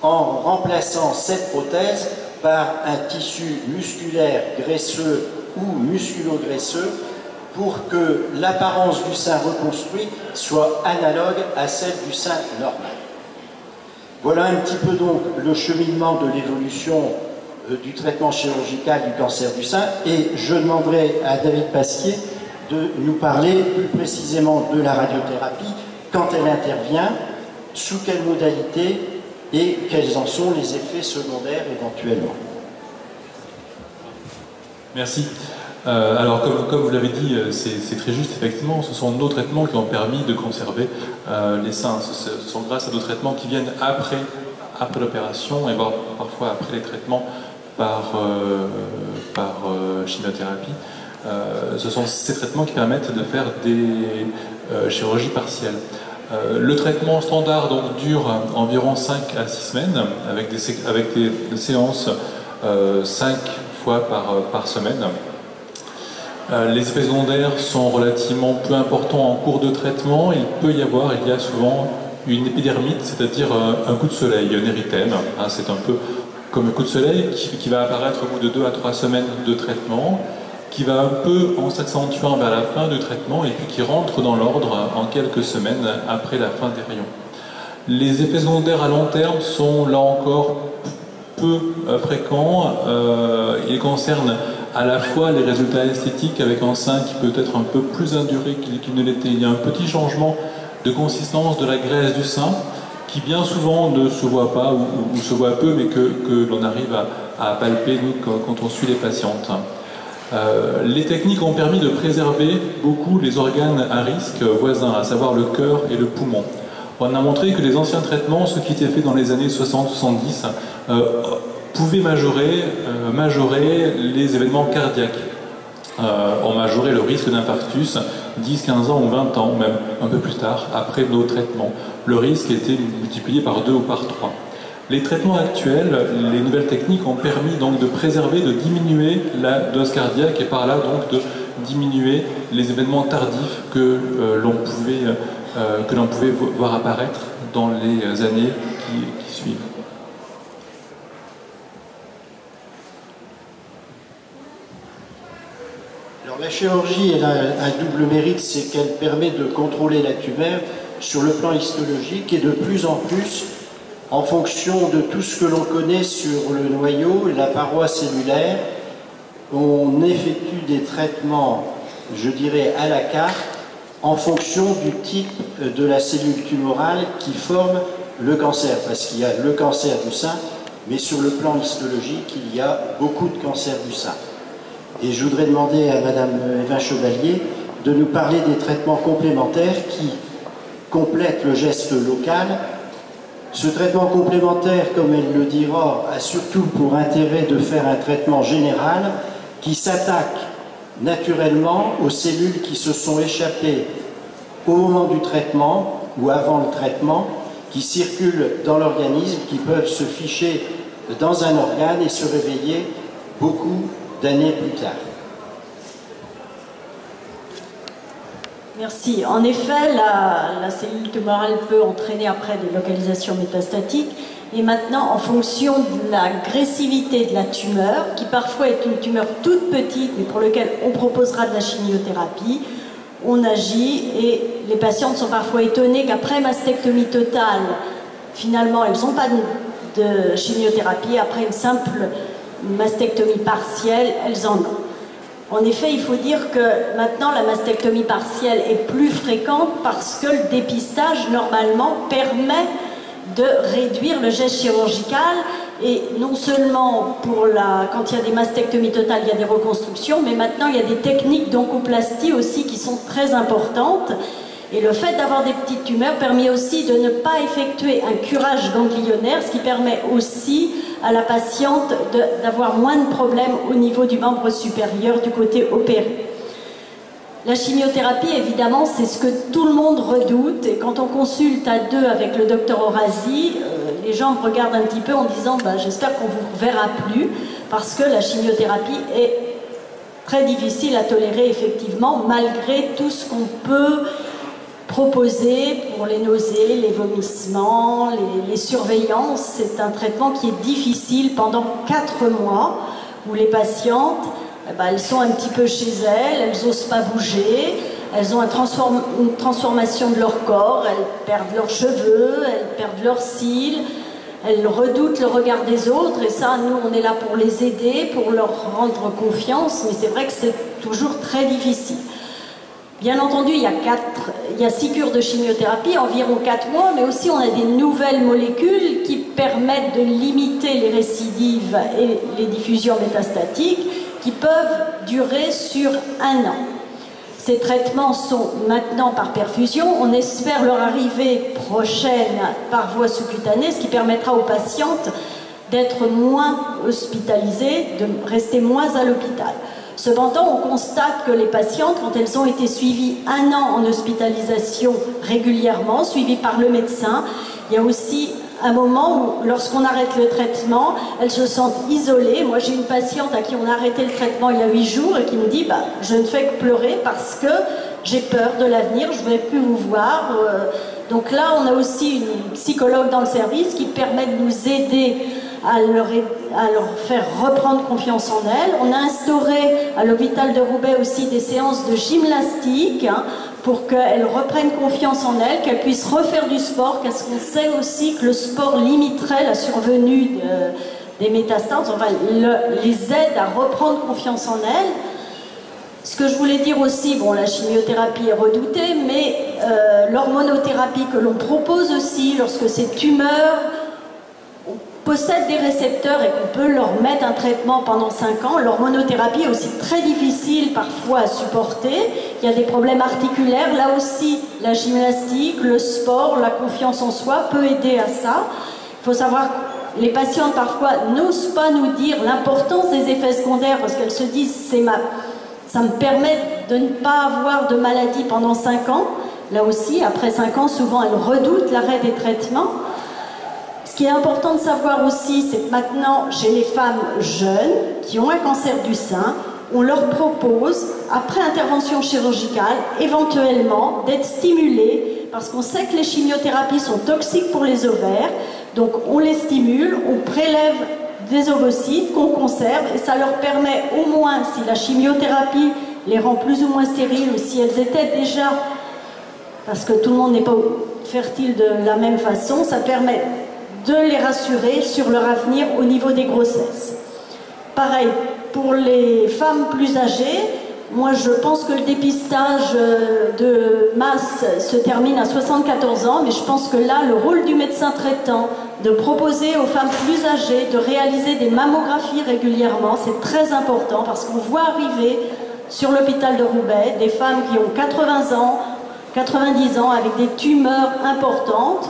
en remplaçant cette prothèse par un tissu musculaire graisseux ou musculo-graisseux pour que l'apparence du sein reconstruit soit analogue à celle du sein normal. Voilà un petit peu donc le cheminement de l'évolution du traitement chirurgical du cancer du sein et je demanderai à David Pasquier de nous parler plus précisément de la radiothérapie, quand elle intervient, sous quelle modalité et quels en sont les effets secondaires éventuellement. Merci. Alors, comme vous l'avez dit, c'est très juste, effectivement, ce sont nos traitements qui ont permis de conserver les seins. Ce sont grâce à nos traitements qui viennent après l'opération et voire parfois après les traitements par chimiothérapie. Ce sont ces traitements qui permettent de faire des chirurgies partielles. Le traitement standard donc, dure environ 5 à 6 semaines avec des séances 5 fois par semaine. Les effets secondaires sont relativement peu importants en cours de traitement. Il y a souvent une épidermite, c'est-à-dire un coup de soleil, un érythème. C'est un peu comme un coup de soleil qui va apparaître au bout de 2 à 3 semaines de traitement, qui va un peu en s'accentuant vers la fin du traitement et puis qui rentre dans l'ordre en quelques semaines après la fin des rayons. Les effets secondaires à long terme sont là encore peu fréquents. Ils concernent à la fois les résultats esthétiques avec un sein qui peut être un peu plus induré qu'il ne l'était. Il y a un petit changement de consistance de la graisse du sein qui bien souvent ne se voit pas ou se voit peu mais que l'on arrive à palper nous, quand on suit les patientes. Les techniques ont permis de préserver beaucoup les organes à risque voisins, à savoir le cœur et le poumon. On a montré que les anciens traitements, ceux qui étaient faits dans les années 60-70, pouvaient majorer les événements cardiaques. On majorait le risque d'infarctus, 10, 15 ans ou 20 ans, même un peu plus tard, après nos traitements. Le risque était multiplié par 2 ou par 3. Les traitements actuels, les nouvelles techniques ont permis donc de préserver, de diminuer la dose cardiaque et par là donc de diminuer les événements tardifs que l'on pouvait voir apparaître dans les années qui suivent. Alors la chirurgie, elle a un double mérite, c'est qu'elle permet de contrôler la tumeur sur le plan histologique et de plus en plus, en fonction de tout ce que l'on connaît sur le noyau, la paroi cellulaire, on effectue des traitements, je dirais, à la carte, en fonction du type de la cellule tumorale qui forme le cancer. Parce qu'il y a le cancer du sein, mais sur le plan histologique, il y a beaucoup de cancers du sein. Et je voudrais demander à Madame Évin Chevalier de nous parler des traitements complémentaires qui complètent le geste local. Ce traitement complémentaire, comme elle le dira, a surtout pour intérêt de faire un traitement général qui s'attaque naturellement aux cellules qui se sont échappées au moment du traitement ou avant le traitement, qui circulent dans l'organisme, qui peuvent se ficher dans un organe et se réveiller beaucoup d'années plus tard. Merci. En effet, la cellule tumorale peut entraîner après des localisations métastatiques. Et maintenant, en fonction de l'agressivité de la tumeur, qui parfois est une tumeur toute petite, mais pour laquelle on proposera de la chimiothérapie, on agit et les patientes sont parfois étonnées qu'après mastectomie totale, finalement, elles n'ont pas de chimiothérapie. Après une simple mastectomie partielle, elles en ont. En effet, il faut dire que maintenant la mastectomie partielle est plus fréquente parce que le dépistage normalement permet de réduire le geste chirurgical et non seulement quand il y a des mastectomies totales, il y a des reconstructions, mais maintenant il y a des techniques d'oncoplastie aussi qui sont très importantes. Et le fait d'avoir des petites tumeurs permet aussi de ne pas effectuer un curage ganglionnaire, ce qui permet aussi à la patiente d'avoir moins de problèmes au niveau du membre supérieur du côté opéré. La chimiothérapie, évidemment, c'est ce que tout le monde redoute. Et quand on consulte à deux avec le docteur Orazi, les gens me regardent un petit peu en disant j'espère qu'on ne vous verra plus, parce que la chimiothérapie est très difficile à tolérer, effectivement, malgré tout ce qu'on peut proposer pour les nausées, les vomissements, les surveillances. C'est un traitement qui est difficile pendant 4 mois, où les patientes, elles sont un petit peu chez elles n'osent pas bouger, elles ont une transformation de leur corps, elles perdent leurs cheveux, elles perdent leurs cils, elles redoutent le regard des autres, et ça, nous, on est là pour les aider, pour leur rendre confiance, mais c'est vrai que c'est toujours très difficile. Bien entendu, il y a 6 cures de chimiothérapie, environ 4 mois, mais aussi on a des nouvelles molécules qui permettent de limiter les récidives et les diffusions métastatiques qui peuvent durer sur 1 an. Ces traitements sont maintenant par perfusion. On espère leur arrivée prochaine par voie sous-cutanée, ce qui permettra aux patientes d'être moins hospitalisées, de rester moins à l'hôpital. Cependant, on constate que les patientes, quand elles ont été suivies 1 an en hospitalisation régulièrement, suivies par le médecin, il y a aussi un moment où, lorsqu'on arrête le traitement, elles se sentent isolées. Moi, j'ai une patiente à qui on a arrêté le traitement il y a 8 jours et qui me dit je ne fais que pleurer parce que j'ai peur de l'avenir, je ne vais plus vous voir. Donc là, on a aussi une psychologue dans le service qui permet de nous aider à leur faire reprendre confiance en elles. On a instauré à l'hôpital de Roubaix aussi des séances de gymnastique pour qu'elles reprennent confiance en elles, qu'elles puissent refaire du sport, parce qu'on sait aussi que le sport limiterait la survenue des métastases, enfin les aide à reprendre confiance en elles. Ce que je voulais dire aussi, la chimiothérapie est redoutée, mais l'hormonothérapie que l'on propose aussi lorsque ces tumeurs possèdent des récepteurs et qu'on peut leur mettre un traitement pendant 5 ans. L'hormonothérapie est aussi très difficile parfois à supporter. Il y a des problèmes articulaires. Là aussi, la gymnastique, le sport, la confiance en soi peut aider à ça. Il faut savoir que les patientes parfois n'osent pas nous dire l'importance des effets secondaires parce qu'elles se disent ça me permet de ne pas avoir de maladie pendant 5 ans. Là aussi, après 5 ans, souvent elles redoutent l'arrêt des traitements. Ce qui est important de savoir aussi, c'est que maintenant, chez les femmes jeunes qui ont un cancer du sein, on leur propose, après intervention chirurgicale, éventuellement d'être stimulées, parce qu'on sait que les chimiothérapies sont toxiques pour les ovaires, donc on les stimule, on prélève des ovocytes qu'on conserve, et ça leur permet au moins, si la chimiothérapie les rend plus ou moins stériles, ou si elles étaient déjà, parce que tout le monde n'est pas fertile de la même façon, ça permet de les rassurer sur leur avenir au niveau des grossesses. Pareil, pour les femmes plus âgées, moi je pense que le dépistage de masse se termine à 74 ans, mais je pense que là, le rôle du médecin traitant, de proposer aux femmes plus âgées de réaliser des mammographies régulièrement, c'est très important parce qu'on voit arriver sur l'hôpital de Roubaix des femmes qui ont 80 ans, 90 ans avec des tumeurs importantes,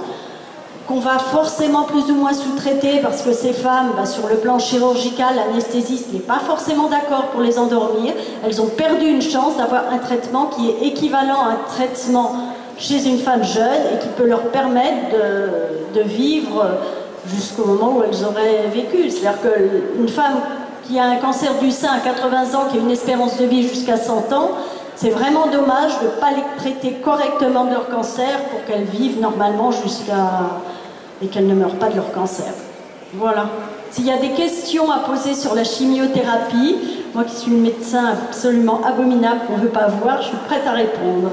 qu'on va forcément plus ou moins sous-traiter parce que ces femmes, sur le plan chirurgical, l'anesthésiste n'est pas forcément d'accord pour les endormir. Elles ont perdu une chance d'avoir un traitement qui est équivalent à un traitement chez une femme jeune et qui peut leur permettre de vivre jusqu'au moment où elles auraient vécu. C'est-à-dire qu'une femme qui a un cancer du sein à 80 ans, qui a une espérance de vie jusqu'à 100 ans, c'est vraiment dommage de ne pas les traiter correctement de leur cancer pour qu'elles vivent normalement et qu'elles ne meurent pas de leur cancer. Voilà. S'il y a des questions à poser sur la chimiothérapie, moi qui suis une médecin absolument abominable qu'on ne veut pas voir, je suis prête à répondre.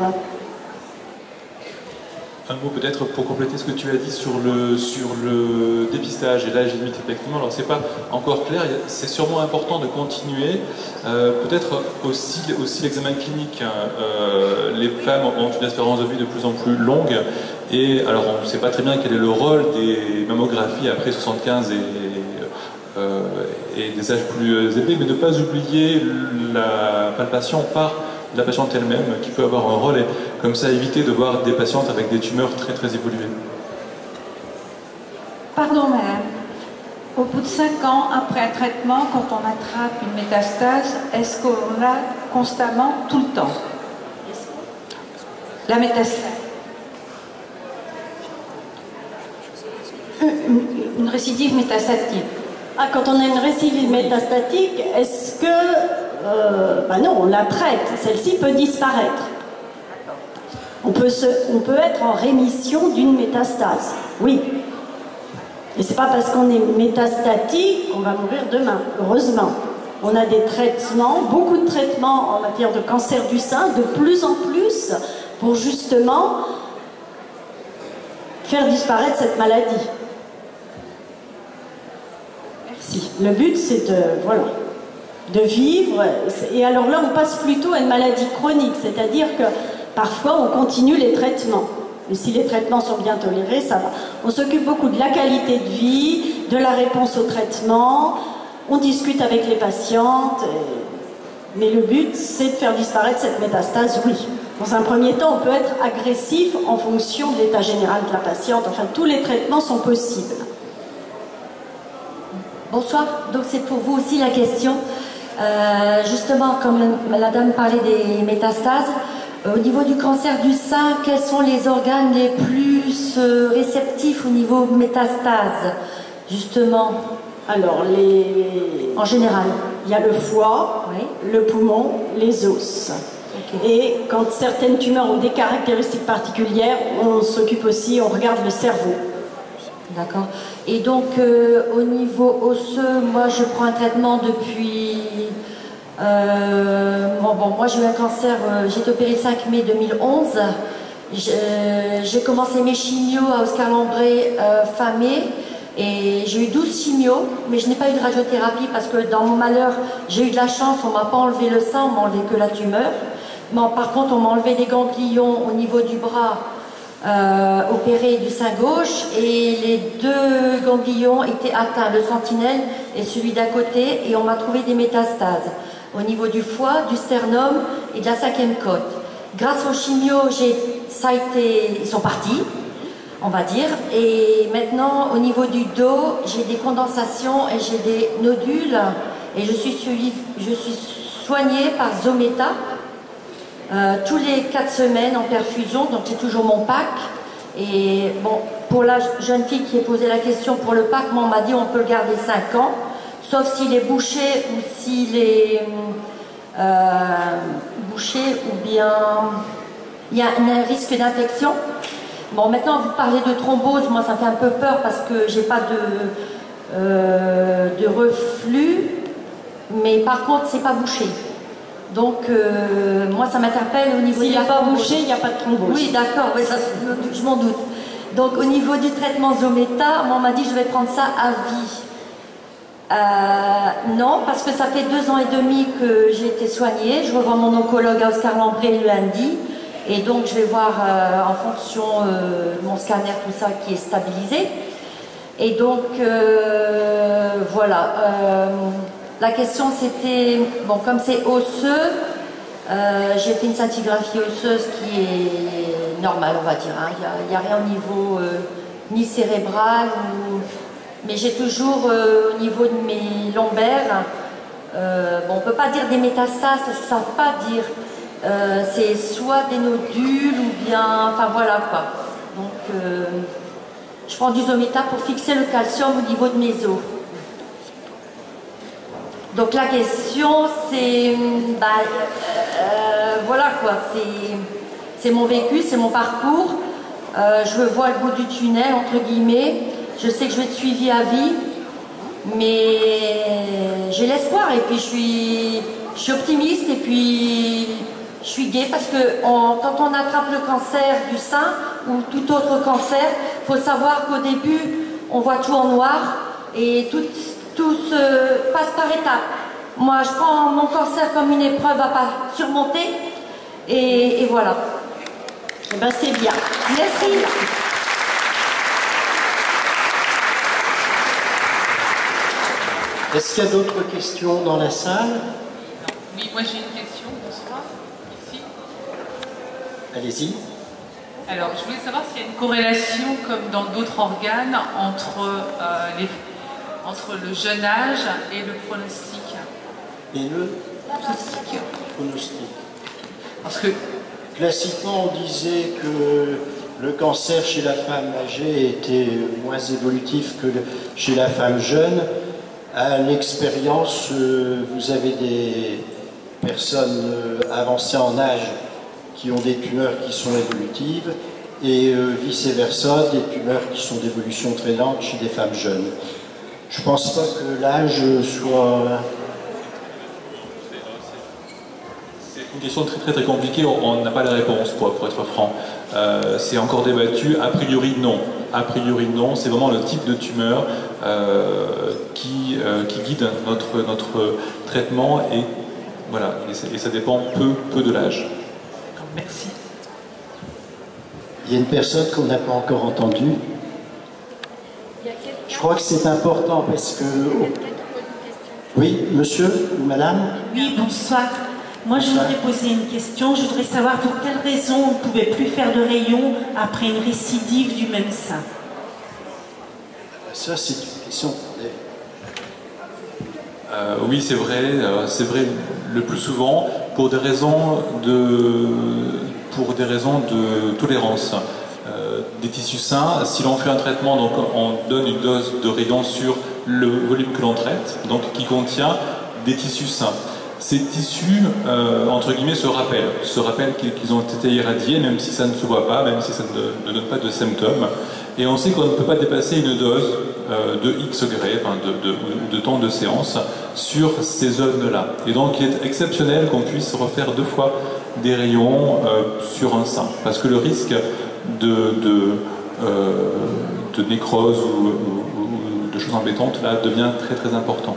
Un mot peut-être pour compléter ce que tu as dit sur le dépistage et l'âge limite, effectivement. Alors c'est pas encore clair, c'est sûrement important de continuer. Peut-être aussi l'examen clinique. Les femmes ont une espérance de vie de plus en plus longue. Et alors on ne sait pas très bien quel est le rôle des mammographies après 75 et des âges plus élevés, mais ne pas oublier la palpation par la patiente elle-même qui peut avoir un rôle et comme ça éviter de voir des patientes avec des tumeurs très très évoluées. Pardon madame, au bout de 5 ans après un traitement, quand on attrape une métastase, est-ce qu'on l'a constamment tout le temps? La métastase. Une récidive métastatique. Ah, quand on a une récidive métastatique, est-ce que... non, on la traite, celle-ci peut disparaître. On peut être en rémission d'une métastase, oui. Et c'est pas parce qu'on est métastatique qu'on va mourir demain, heureusement. On a des traitements, beaucoup de traitements en matière de cancer du sein, de plus en plus, pour justement faire disparaître cette maladie. Merci. Le but, c'est de vivre, et alors là on passe plutôt à une maladie chronique, c'est-à-dire que parfois on continue les traitements, mais si les traitements sont bien tolérés, ça va. On s'occupe beaucoup de la qualité de vie, de la réponse au traitement, on discute avec les patientes, mais le but c'est de faire disparaître cette métastase, oui. Dans un premier temps, on peut être agressif en fonction de l'état général de la patiente, enfin tous les traitements sont possibles. Bonsoir, donc c'est pour vous aussi la question. Justement, comme la dame parlait des métastases, au niveau du cancer du sein, quels sont les organes les plus réceptifs au niveau métastase, justement? Alors, en général, il y a le foie, oui, le poumon, les os. Okay. Et quand certaines tumeurs ont des caractéristiques particulières, on s'occupe aussi, on regarde le cerveau. D'accord. Et donc, au niveau osseux, moi je prends un traitement depuis... moi j'ai eu un cancer, j'ai été opérée le 5 mai 2011. J'ai commencé mes chimios à Oscar Lambré fin mai. Et j'ai eu 12 chimios, mais je n'ai pas eu de radiothérapie parce que dans mon malheur, j'ai eu de la chance, on ne m'a pas enlevé le sein, on m'a enlevé que la tumeur. Mais par contre, on m'a enlevé des ganglions au niveau du bras. Opéré du sein gauche et les 2 ganglions étaient atteints, le sentinelle et celui d'à côté, et on m'a trouvé des métastases au niveau du foie, du sternum et de la 5e côte. Grâce aux chimios, ils sont partis, on va dire, et maintenant au niveau du dos, j'ai des condensations et j'ai des nodules et je suis soignée par Zometa. tous les 4 semaines en perfusion, donc j'ai toujours mon pack. Et bon, pour la jeune fille qui a posé la question pour le pack, moi on m'a dit on peut le garder 5 ans, sauf s'il est bouché ou s'il est bouché ou bien il y a un risque d'infection. Bon, maintenant vous parlez de thrombose, moi ça me fait un peu peur parce que j'ai pas de reflux, mais par contre c'est pas bouché. Donc, moi, ça m'interpelle au niveau... S'il n'est pas bouché, il n'y a pas de thrombose. Oui, d'accord, oui, je m'en doute. Donc, au niveau du traitement Zometa, moi, on m'a dit que je vais prendre ça à vie. Non, parce que ça fait 2 ans et demi que j'ai été soignée. Je revois mon oncologue à Oscar-Lambré le lundi. Et donc, je vais voir en fonction de mon scanner, tout ça qui est stabilisé. Et donc, voilà. La question c'était, bon, comme c'est osseux, j'ai fait une scintigraphie osseuse qui est normale, on va dire. Hein. Il n'y a rien au niveau ni cérébral, mais j'ai toujours au niveau de mes lombaires, bon, on ne peut pas dire des métastases parce que ça ne veut pas dire. C'est soit des nodules ou bien, enfin voilà quoi. Donc, je prends du Zometa pour fixer le calcium au niveau de mes os. Donc la question c'est, voilà quoi, c'est mon vécu, c'est mon parcours, je vois le bout du tunnel entre guillemets, je sais que je vais être suivie à vie, mais j'ai l'espoir et puis je suis optimiste et puis je suis gaie parce que quand on attrape le cancer du sein ou tout autre cancer, il faut savoir qu'au début on voit tout en noir et tout se passe par étapes. Moi, je prends mon cancer comme une épreuve à pas surmonter. Et voilà. Et ben, c'est bien. Merci. Est-ce qu'il y a d'autres questions dans la salle? Oui, moi j'ai une question. Bonsoir. Ici. Allez-y. Alors, je voulais savoir s'il y a une corrélation, comme dans d'autres organes, entre le jeune âge et le pronostic. Et le pronostic. Parce que classiquement, on disait que le cancer chez la femme âgée était moins évolutif que chez la femme jeune. À l'expérience, vous avez des personnes avancées en âge qui ont des tumeurs qui sont évolutives et vice-versa, des tumeurs qui sont d'évolution très lente chez des femmes jeunes. Je ne pense pas que l'âge soit... C'est une question très compliquée, on n'a pas la réponse pour être franc. C'est encore débattu, a priori non. A priori non, c'est vraiment le type de tumeur qui guide notre traitement et voilà, et ça dépend peu de l'âge. Merci. Il y a une personne qu'on n'a pas encore entendue. Je crois que c'est important parce que... Oui, monsieur ou madame? Oui, bonsoir. Moi, je voudrais poser une question. Je voudrais savoir pour quelle raison on ne pouvait plus faire de rayons après une récidive du même sein. Ça, c'est une question. Oui, c'est vrai le plus souvent pour des raisons de tolérance. Des tissus sains, si l'on fait un traitement, donc on donne une dose de rayon sur le volume que l'on traite, donc qui contient des tissus sains. Ces tissus, entre guillemets, se rappellent qu'ils ont été irradiés, même si ça ne se voit pas, même si ça ne donne pas de symptômes. Et on sait qu'on ne peut pas dépasser une dose de X degrés, enfin de temps de séance, sur ces zones-là. Et donc il est exceptionnel qu'on puisse refaire 2 fois des rayons sur un sein, parce que le risque de nécrose ou de choses embêtantes là devient très important.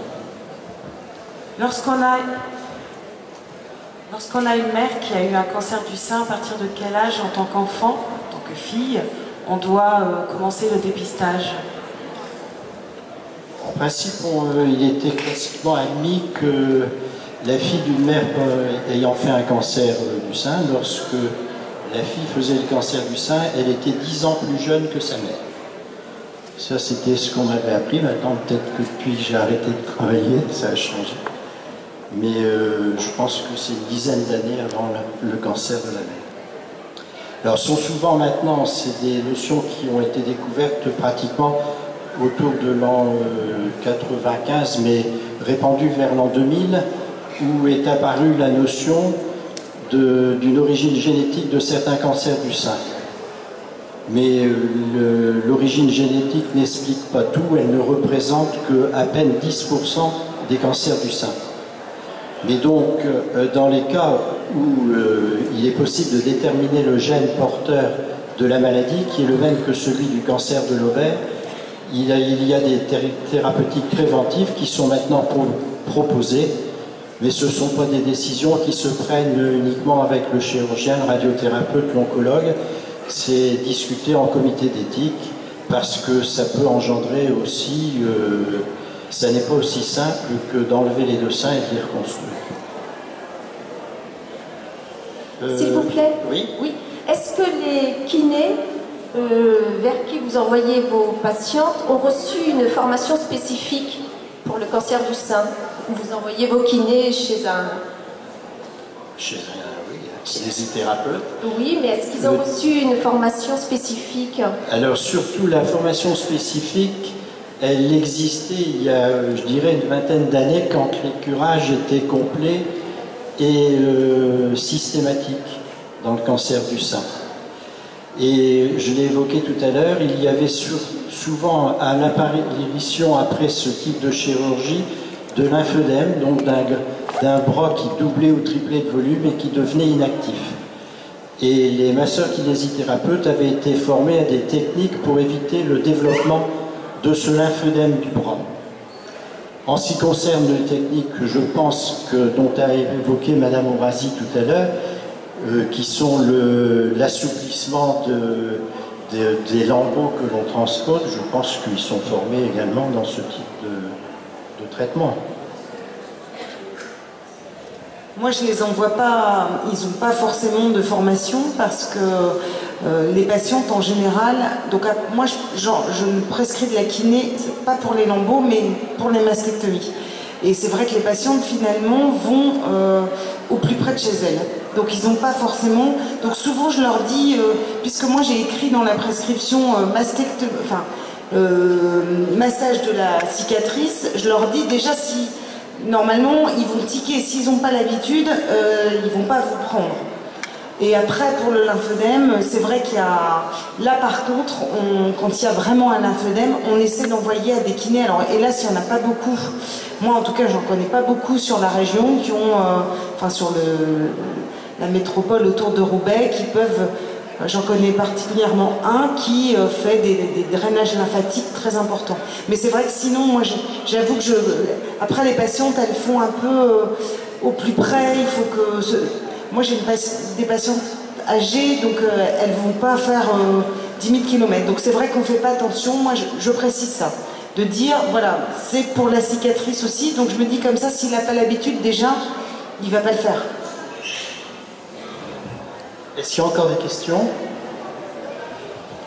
Lorsqu'on a une mère qui a eu un cancer du sein, à partir de quel âge, en tant qu'enfant, en tant que fille, on doit commencer le dépistage? En principe, il était classiquement admis que la fille d'une mère ayant fait un cancer du sein, lorsque la fille faisait le cancer du sein, elle était 10 ans plus jeune que sa mère. Ça, c'était ce qu'on m'avait appris. Maintenant, peut-être que depuis que j'ai arrêté de travailler, ça a changé. mais je pense que c'est une dizaine d'années avant le cancer de la mère. Alors, sont souvent maintenant, c'est des notions qui ont été découvertes pratiquement autour de l'an 95, mais répandues vers l'an 2000, où est apparue la notion d'une origine génétique de certains cancers du sein. Mais l'origine génétique n'explique pas tout, elle ne représente qu'à peine 10% des cancers du sein. Mais donc, dans les cas où il est possible de déterminer le gène porteur de la maladie, qui est le même que celui du cancer de l'ovaire, il y a des thérapeutiques préventives qui sont maintenant proposées, mais ce ne sont pas des décisions qui se prennent uniquement avec le chirurgien, le radiothérapeute, l'oncologue. C'est discuté en comité d'éthique, parce que ça peut engendrer aussi... ça n'est pas aussi simple que d'enlever les deux seins et de les reconstruire. S'il vous plaît. Oui. Oui. Est-ce que les kinés vers qui vous envoyez vos patientes ont reçu une formation spécifique pour le cancer du sein? Vous envoyez vos kinés chez un... Chez un, oui, kinésithérapeute. Oui, mais est-ce qu'ils ont reçu une formation spécifique? Alors, surtout la formation spécifique, elle existait il y a, je dirais, une vingtaine d'années, quand les curages étaient complets et systématiques dans le cancer du sein. Et je l'ai évoqué tout à l'heure, il y avait souvent à l'apparition après ce type de chirurgie de lymphœdème, donc d'un bras qui doublait ou triplait de volume et qui devenait inactif. Et les masseurs kinésithérapeutes avaient été formés à des techniques pour éviter le développement de ce lymphœdème du bras. En ce qui concerne les techniques, je pense dont a évoqué Madame Ombrasi tout à l'heure, qui sont l'assouplissement des lambeaux que l'on transpose, je pense qu'ils sont formés également dans ce type de traitement. Moi, je les envoie pas, ils n'ont pas forcément de formation parce que les patientes en général, donc moi je prescris de la kiné, pas pour les lambeaux, mais pour les mastectomies. Et c'est vrai que les patientes finalement vont au plus près de chez elles. Donc ils n'ont pas forcément. Donc souvent je leur dis, puisque moi j'ai écrit dans la prescription massage de la cicatrice, je leur dis déjà si normalement ils vont tiquer, s'ils n'ont pas l'habitude, ils vont pas vous prendre. Et après pour le lymphœdème, c'est vrai qu'il y a là par contre, quand il y a vraiment un lymphœdème, on essaie d'envoyer à des kinés. Alors hélas il n'y en a pas beaucoup. Moi en tout cas j'en connais pas beaucoup sur la région qui ont, sur la métropole autour de Roubaix qui peuvent. J'en connais particulièrement un qui fait des drainages lymphatiques très importants. Mais c'est vrai que sinon, moi, j'avoue que après les patientes, elles font un peu au plus près. Il faut que moi, j'ai des patientes âgées, donc elles vont pas faire 10 000 km. Donc c'est vrai qu'on fait pas attention. Moi, je précise ça, de dire voilà, c'est pour la cicatrice aussi. Donc je me dis comme ça, s'il n'a pas l'habitude, déjà, il va pas le faire. Est-ce qu'il y a encore des questions?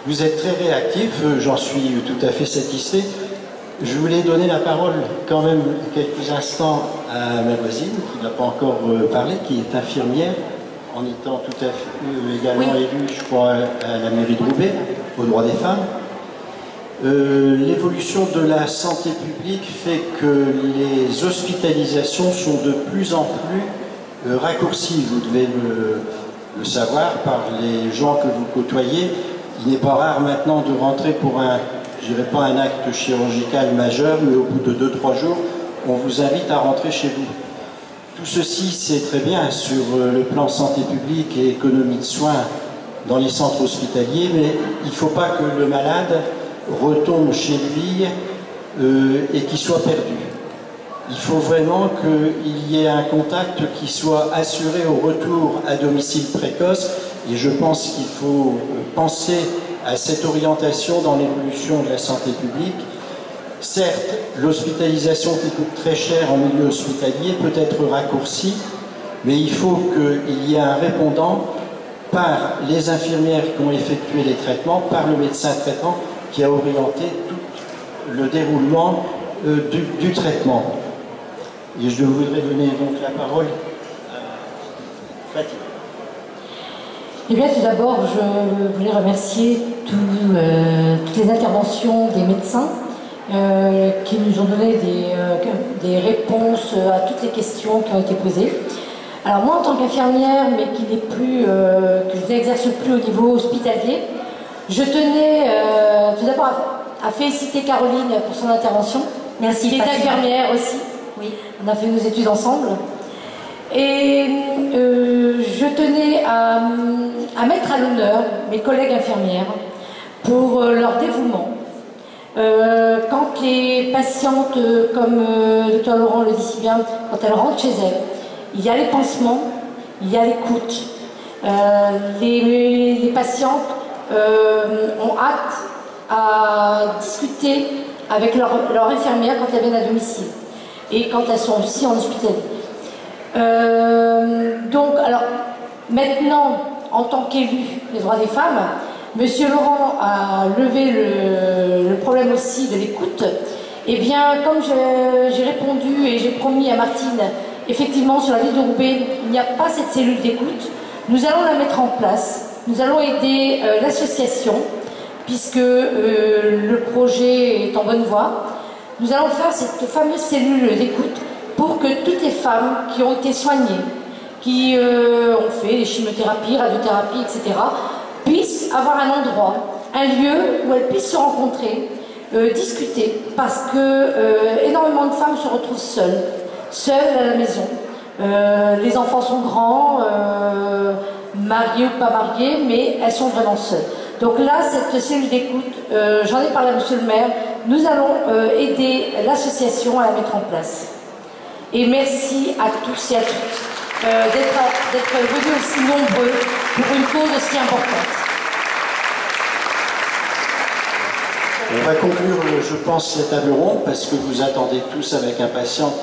Vous êtes très réactif, j'en suis tout à fait satisfait. Je voulais donner la parole quand même quelques instants à ma voisine, qui n'a pas encore parlé, qui est infirmière, en étant tout à fait également élue, je crois, à la mairie de Roubaix, aux droits des femmes. L'évolution de la santé publique fait que les hospitalisations sont de plus en plus raccourcies. Vous devez le savoir par les gens que vous côtoyez. Il n'est pas rare maintenant de rentrer pour je dirais pas un acte chirurgical majeur, mais au bout de 2-3 jours, on vous invite à rentrer chez vous. Tout ceci, c'est très bien sur le plan santé publique et économie de soins dans les centres hospitaliers, mais il ne faut pas que le malade retombe chez lui et qu'il soit perdu. Il faut vraiment qu'il y ait un contact qui soit assuré au retour à domicile précoce, et je pense qu'il faut penser à cette orientation dans l'évolution de la santé publique. Certes, l'hospitalisation qui coûte très cher en milieu hospitalier peut être raccourcie, mais il faut qu'il y ait un répondant par les infirmières qui ont effectué les traitements, par le médecin traitant qui a orienté tout le déroulement du traitement. Et je voudrais donner donc la parole à Fatima. Eh bien, tout d'abord, je voulais remercier toutes les interventions des médecins qui nous ont donné des réponses à toutes les questions qui ont été posées. Alors moi, en tant qu'infirmière, mais qui n'est plus, que je n'exerce plus au niveau hospitalier, je tenais tout d'abord à féliciter Caroline pour son intervention. Merci. Qui est infirmière aussi. Oui. On a fait nos études ensemble. Et je tenais à mettre à l'honneur mes collègues infirmières pour leur dévouement. Quand les patientes, comme le Dr Laurent le dit si bien, quand elles rentrent chez elles, il y a les pansements, il y a l'écoute. Les patientes ont hâte à discuter avec leur infirmière quand elles viennent à domicile et quand elles sont aussi en hospitalier. Donc, alors, maintenant, en tant qu'élu des droits des femmes, Monsieur Laurent a levé le problème aussi de l'écoute. Eh bien, comme j'ai répondu et j'ai promis à Martine, effectivement, sur la ville de Roubaix, il n'y a pas cette cellule d'écoute. Nous allons la mettre en place. Nous allons aider l'association, puisque le projet est en bonne voie. Nous allons faire cette fameuse cellule d'écoute pour que toutes les femmes qui ont été soignées, qui ont fait des chimiothérapies, radiothérapies, etc., puissent avoir un endroit, un lieu où elles puissent se rencontrer, discuter, parce que énormément de femmes se retrouvent seules à la maison. Les enfants sont grands, mariés ou pas mariés, mais elles sont vraiment seules. Donc là, cette cellule d'écoute, j'en ai parlé à Monsieur le maire, nous allons aider l'association à la mettre en place. Et merci à tous et à toutes d'être venus aussi nombreux pour une cause aussi importante. On va conclure, je pense, cette table ronde parce que vous attendez tous avec impatience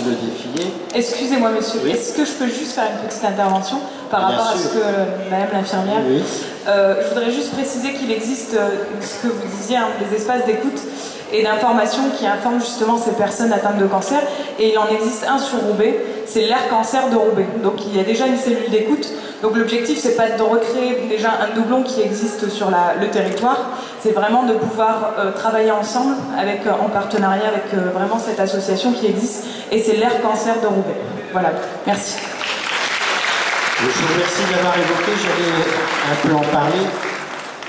le défilé. Excusez-moi, monsieur, oui. Est-ce que je peux juste faire une petite intervention par rapport à ce que Madame l'infirmière... Oui. Je voudrais juste préciser qu'il existe, ce que vous disiez, des espaces d'écoute et d'information qui informent justement ces personnes atteintes de cancer. Et il en existe un sur Roubaix, c'est l'Air Cancer de Roubaix. Donc il y a déjà une cellule d'écoute. Donc l'objectif, c'est pas de recréer déjà un doublon qui existe sur le territoire, c'est vraiment de pouvoir travailler ensemble, en partenariat avec vraiment cette association qui existe. Et c'est l'Air Cancer de Roubaix. Voilà, merci. Je vous remercie d'avoir évoqué, j'allais un peu en parler.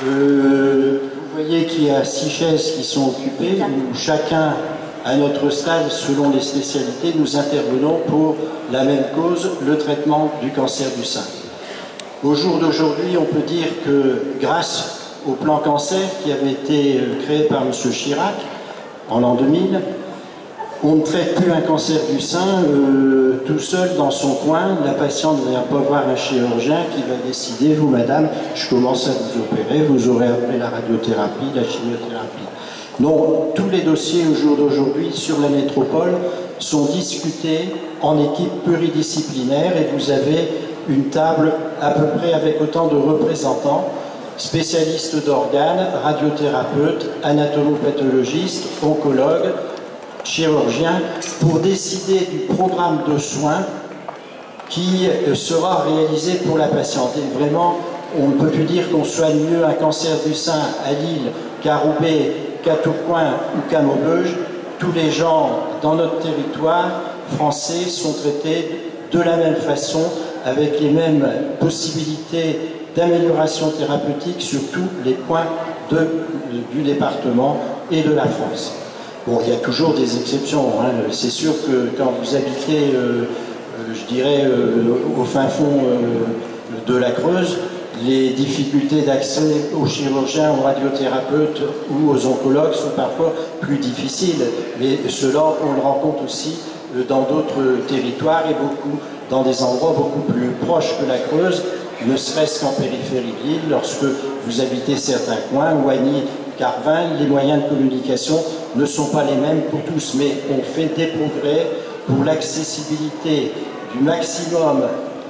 Vous voyez qu'il y a 6 chaises qui sont occupées, où chacun, à notre stade, selon les spécialités, nous intervenons pour la même cause, le traitement du cancer du sein. Au jour d'aujourd'hui, on peut dire que grâce au plan cancer qui avait été créé par M. Chirac en l'an 2000, on ne traite plus un cancer du sein tout seul dans son coin. La patiente ne vient pas voir un chirurgien qui va décider, vous madame, je commence à vous opérer, vous aurez après la radiothérapie, la chimiothérapie. Non, tous les dossiers au jour d'aujourd'hui sur la métropole sont discutés en équipe pluridisciplinaire et vous avez une table à peu près avec autant de représentants, spécialistes d'organes, radiothérapeutes, anatomopathologistes, oncologues, chirurgiens, pour décider du programme de soins qui sera réalisé pour la patiente. Et vraiment, on ne peut plus dire qu'on soigne mieux un cancer du sein à Lille qu'à Roubaix, qu'à Tourcoing ou qu'à Maubeuge. Tous les gens dans notre territoire français sont traités de la même façon, avec les mêmes possibilités d'amélioration thérapeutique sur tous les points du département et de la France. Bon, il y a toujours des exceptions, hein. C'est sûr que quand vous habitez, je dirais, au fin fond de la Creuse, les difficultés d'accès aux chirurgiens, aux radiothérapeutes ou aux oncologues sont parfois plus difficiles. Mais cela, on le rencontre aussi dans d'autres territoires et dans des endroits beaucoup plus proches que la Creuse, ne serait-ce qu'en périphérie de l'île, lorsque vous habitez certains coins, Oigny, Carvin, les moyens de communication ne sont pas les mêmes pour tous, mais on fait des progrès pour l'accessibilité du maximum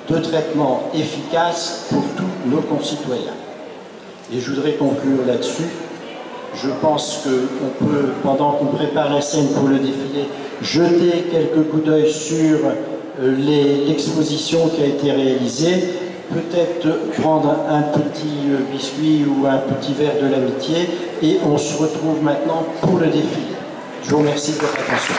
de traitements efficaces pour tous nos concitoyens. Et je voudrais conclure là-dessus Je pense qu'on peut, pendant qu'on prépare la scène pour le défilé, jeter quelques coups d'œil sur l'exposition qui a été réalisée, peut-être prendre un petit biscuit ou un petit verre de l'amitié, et on se retrouve maintenant pour le défilé. Je vous remercie de votre attention.